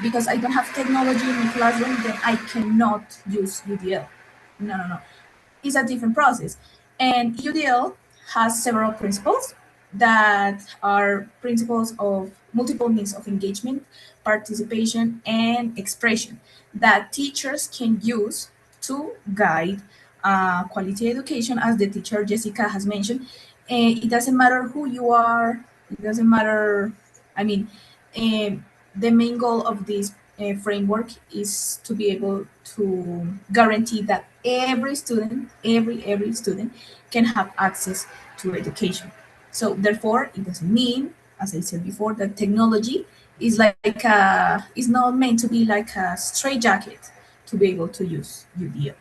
because I don't have technology in the classroom, then I cannot use UDL. No. It's a different process. And UDL has several principles that are principles of multiple means of engagement, participation, and expression that teachers can use to guide quality education, as the teacher Jessica has mentioned. It doesn't matter who you are, it doesn't matter, I mean, the main goal of this framework is to be able to guarantee that every student, every student can have access to education. So therefore, it doesn't mean, as I said before, that technology is is not meant to be like a straitjacket to be able to use UDL.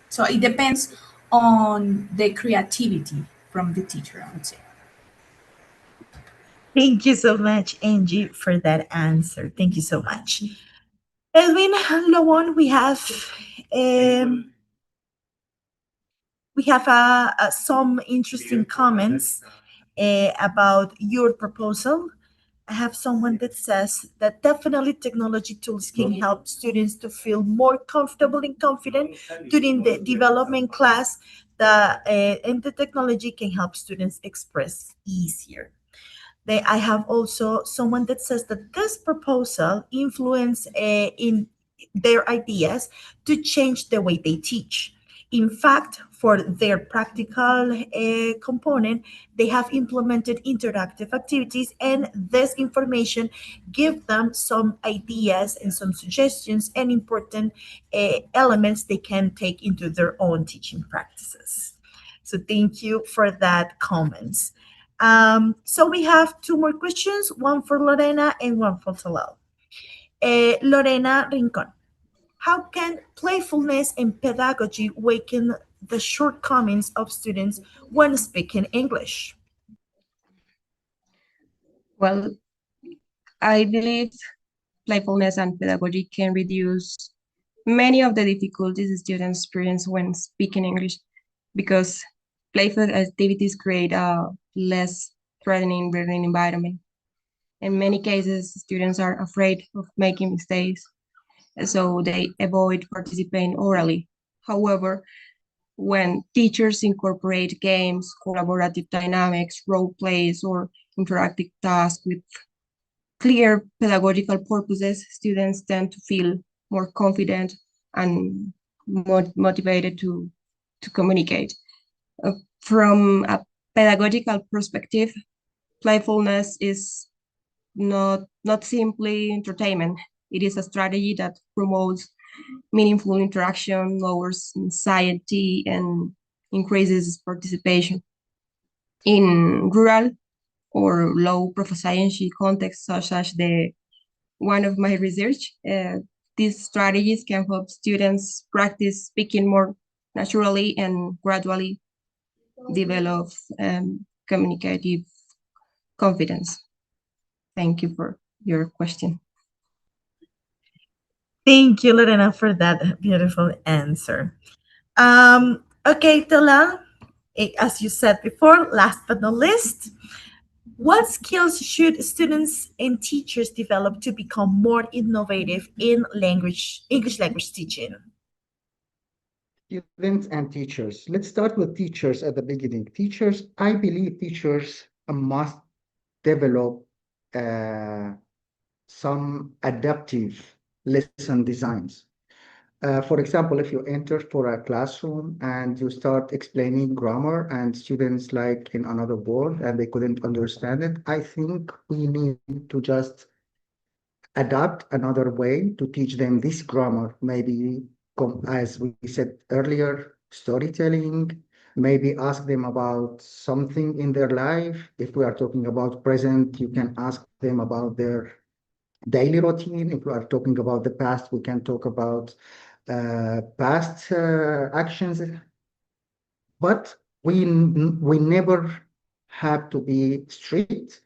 So it depends on the creativity from the teacher, I would say. Thank you so much, Angie, for that answer. Thank you so much. Edwin, Lowon, we have some interesting comments about your proposal. I have someone that says that definitely technology tools can help students to feel more comfortable and confident during the development class. And the technology can help students express easier. I have also someone that says that this proposal influence in their ideas to change the way they teach. In fact, for their practical component, they have implemented interactive activities, and this information give them some ideas and some suggestions and important elements they can take into their own teaching practices. So thank you for that comments. So we have two more questions, one for Lorena and one for Talal. Lorena Rincon, how can playfulness and pedagogy waken the shortcomings of students when speaking English? Well, I believe playfulness and pedagogy can reduce many of the difficulties students experience when speaking English, because playful activities create a less threatening learning environment. In many cases, students are afraid of making mistakes, so they avoid participating orally. However, when teachers incorporate games, collaborative dynamics, role plays, or interactive tasks with clear pedagogical purposes, students tend to feel more confident and motivated to communicate. From a pedagogical perspective, playfulness is not simply entertainment. It is a strategy that promotes meaningful interaction, lowers anxiety, and increases participation. In rural or low proficiency contexts, such as the one of my research, these strategies can help students practice speaking more naturally and gradually develop communicative confidence. Thank you for your question. Thank you, Lorena, for that beautiful answer. Okay, Talal, as you said before, last but not least, what skills should students and teachers develop to become more innovative in English language teaching? Students and teachers. Let's start with teachers at the beginning. Teachers, I believe teachers must develop some adaptive lesson designs. For example, if you enter for a classroom and you start explaining grammar and students like in another world and they couldn't understand it, I think we need to just adapt another way to teach them this grammar. Maybe, as we said earlier, storytelling, maybe ask them about something in their life. If we are talking about present, you can ask them about their daily routine. If we are talking about the past, we can talk about past actions. But we never have to be strict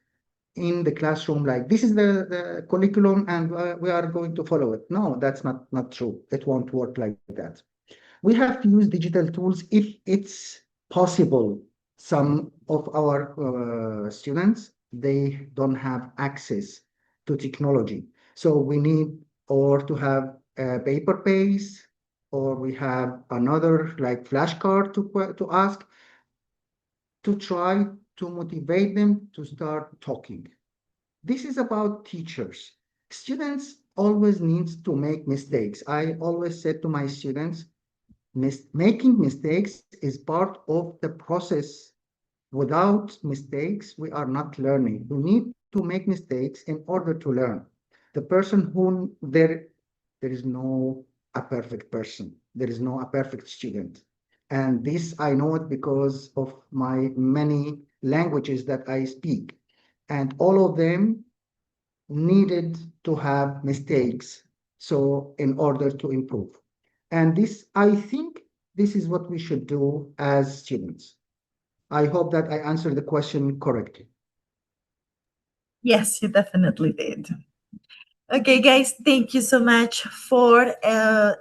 in the classroom, like this is the curriculum and we are going to follow it. No, that's not true. It won't work like that. We have to use digital tools if it's possible. Some of our students, they don't have access to technology. So we need or to have a paper base, or we have another like flashcard to ask, to try to motivate them to start talking. This is about teachers. Students always need to make mistakes. I always said to my students, making mistakes is part of the process. Without mistakes, we are not learning. We need to make mistakes in order to learn. The person who There is no a perfect person. There is no a perfect student. And this I know it because of my many languages that I speak. And all of them needed to have mistakes. So in order to improve. And this, I think this is what we should do as students. I hope that I answered the question correctly. Yes, you definitely did. Okay, guys, thank you so much for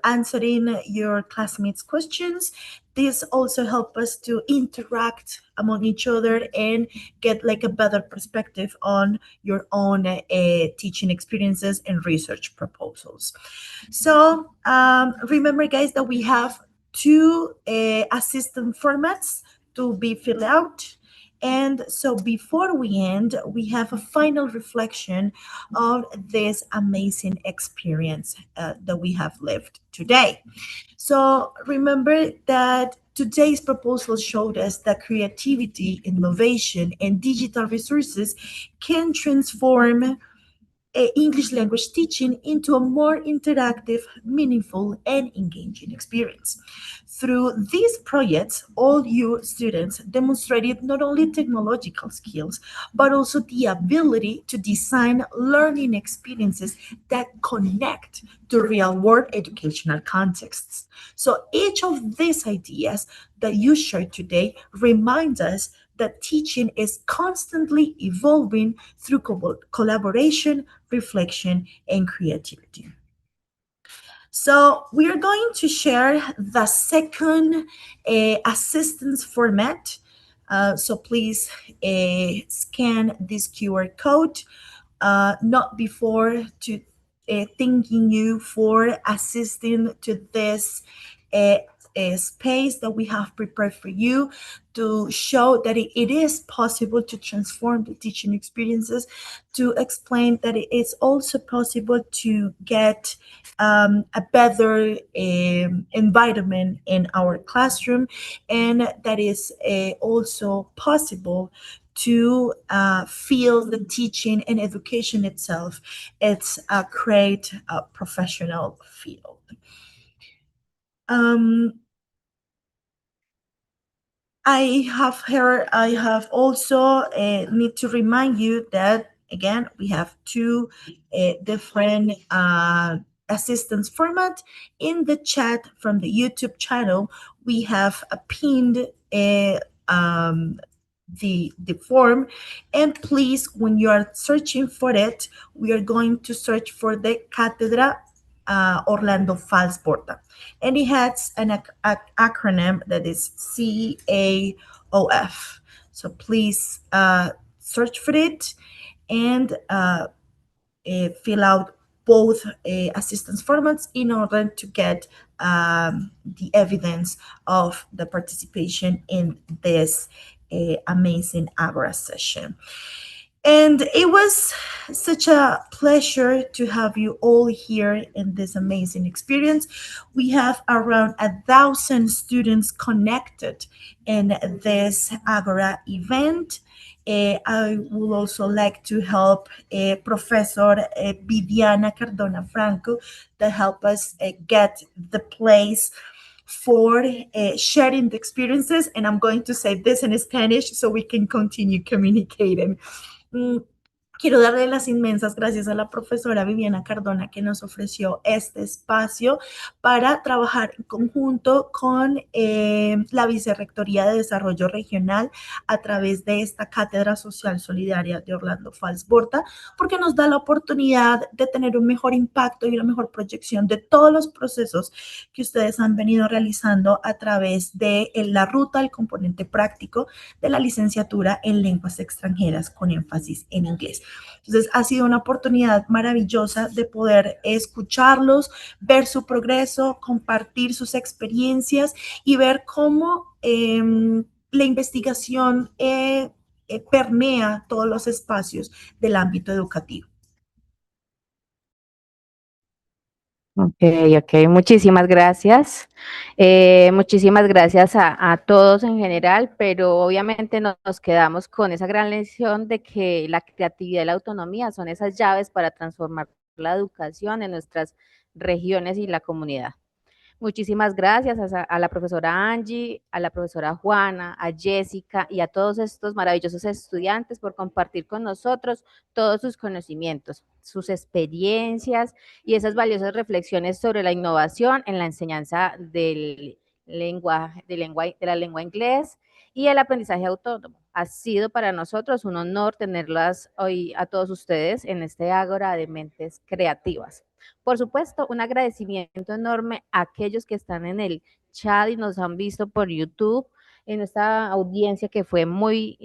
answering your classmates' questions. This also helps us to interact among each other and get like a better perspective on your own teaching experiences and research proposals. So remember, guys, that we have two assistant formats to be filled out. And so before we end, we have a final reflection on this amazing experience that we have lived today. So remember that today's proposal showed us that creativity, innovation, and digital resources can transform English language teaching into a more interactive, meaningful, and engaging experience. Through these projects, all you students demonstrated not only technological skills, but also the ability to design learning experiences that connect to real-world educational contexts. So each of these ideas that you shared today reminds us that teaching is constantly evolving through collaboration, reflection, and creativity. So we are going to share the second assistance format. So please scan this QR code, not before to thanking you for assisting to this space that we have prepared for you to show that it is possible to transform the teaching experiences, to explain that it is also possible to get a better environment in our classroom, and that is also possible to feel the teaching and education itself. It's a great professional field. I have also need to remind you that, again, we have two different assistance format. In the chat from the YouTube channel, we have pinned the form, and please, when you are searching for it, we are going to search for the Cátedra Orlando Fals Borda, and it has an acronym that is CAOF. So please search for it and fill out both assistance formats in order to get the evidence of the participation in this amazing Agora session. And it was such a pleasure to have you all here in this amazing experience. We have around 1,000 students connected in this Agora event. I would also like to help Professor Viviana Cardona Franco to help us get the place for sharing the experiences. And I'm going to say this in Spanish so we can continue communicating. Quiero darle las inmensas gracias a la profesora Viviana Cardona que nos ofreció este espacio para trabajar en conjunto con la Vicerrectoría de Desarrollo Regional a través de esta Cátedra Social Solidaria de Orlando Fals Borda, porque nos da la oportunidad de tener un mejor impacto y una mejor proyección de todos los procesos que ustedes han venido realizando a través de la ruta del componente práctico de la licenciatura en lenguas extranjeras con énfasis en inglés. Entonces, ha sido una oportunidad maravillosa de poder escucharlos, ver su progreso, compartir sus experiencias y ver cómo la investigación permea todos los espacios del ámbito educativo. Ok, muchísimas gracias. Muchísimas gracias a todos en general, pero obviamente nos quedamos con esa gran lección de que la creatividad y la autonomía son esas llaves para transformar la educación en nuestras regiones y la comunidad. Muchísimas gracias a la profesora Angie, a la profesora Juana, a Jessica y a todos estos maravillosos estudiantes por compartir con nosotros todos sus conocimientos, sus experiencias y esas valiosas reflexiones sobre la innovación en la enseñanza de la lengua inglés y el aprendizaje autónomo. Ha sido para nosotros un honor tenerlas hoy a todos ustedes en este Ágora de Mentes Creativas. Por supuesto, un agradecimiento enorme a aquellos que están en el chat y nos han visto por YouTube, en esta audiencia que fue muy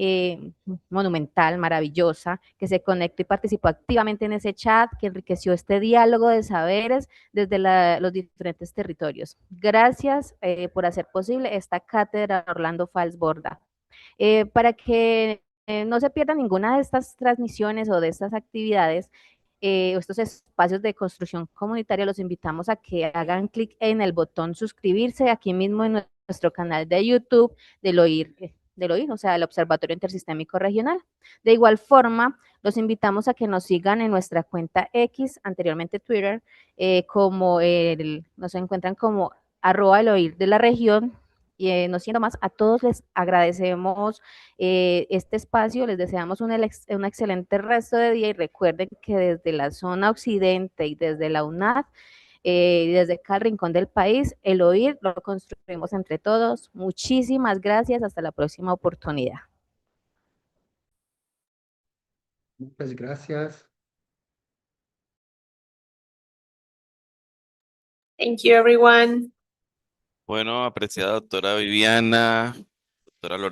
monumental, maravillosa, que se conectó y participó activamente en ese chat, que enriqueció este diálogo de saberes desde los diferentes territorios. Gracias por hacer posible esta cátedra Orlando Fals Borda. Para que no se pierda ninguna de estas transmisiones o de estas actividades, estos espacios de construcción comunitaria, los invitamos a que hagan clic en el botón suscribirse aquí mismo en nuestro canal de YouTube del OIR, o sea, el Observatorio Intersistémico Regional. De igual forma, los invitamos a que nos sigan en nuestra cuenta X, anteriormente Twitter, nos encuentran como @el OIR de la región. Y no siendo más, a todos les agradecemos este espacio, les deseamos un excelente resto de día y recuerden que desde la zona occidente y desde la UNAD, desde cada rincón del país, el OIR lo construimos entre todos. Muchísimas gracias, hasta la próxima oportunidad. Muchas gracias. Thank you, everyone. Bueno, apreciada doctora Viviana, doctora Lorena.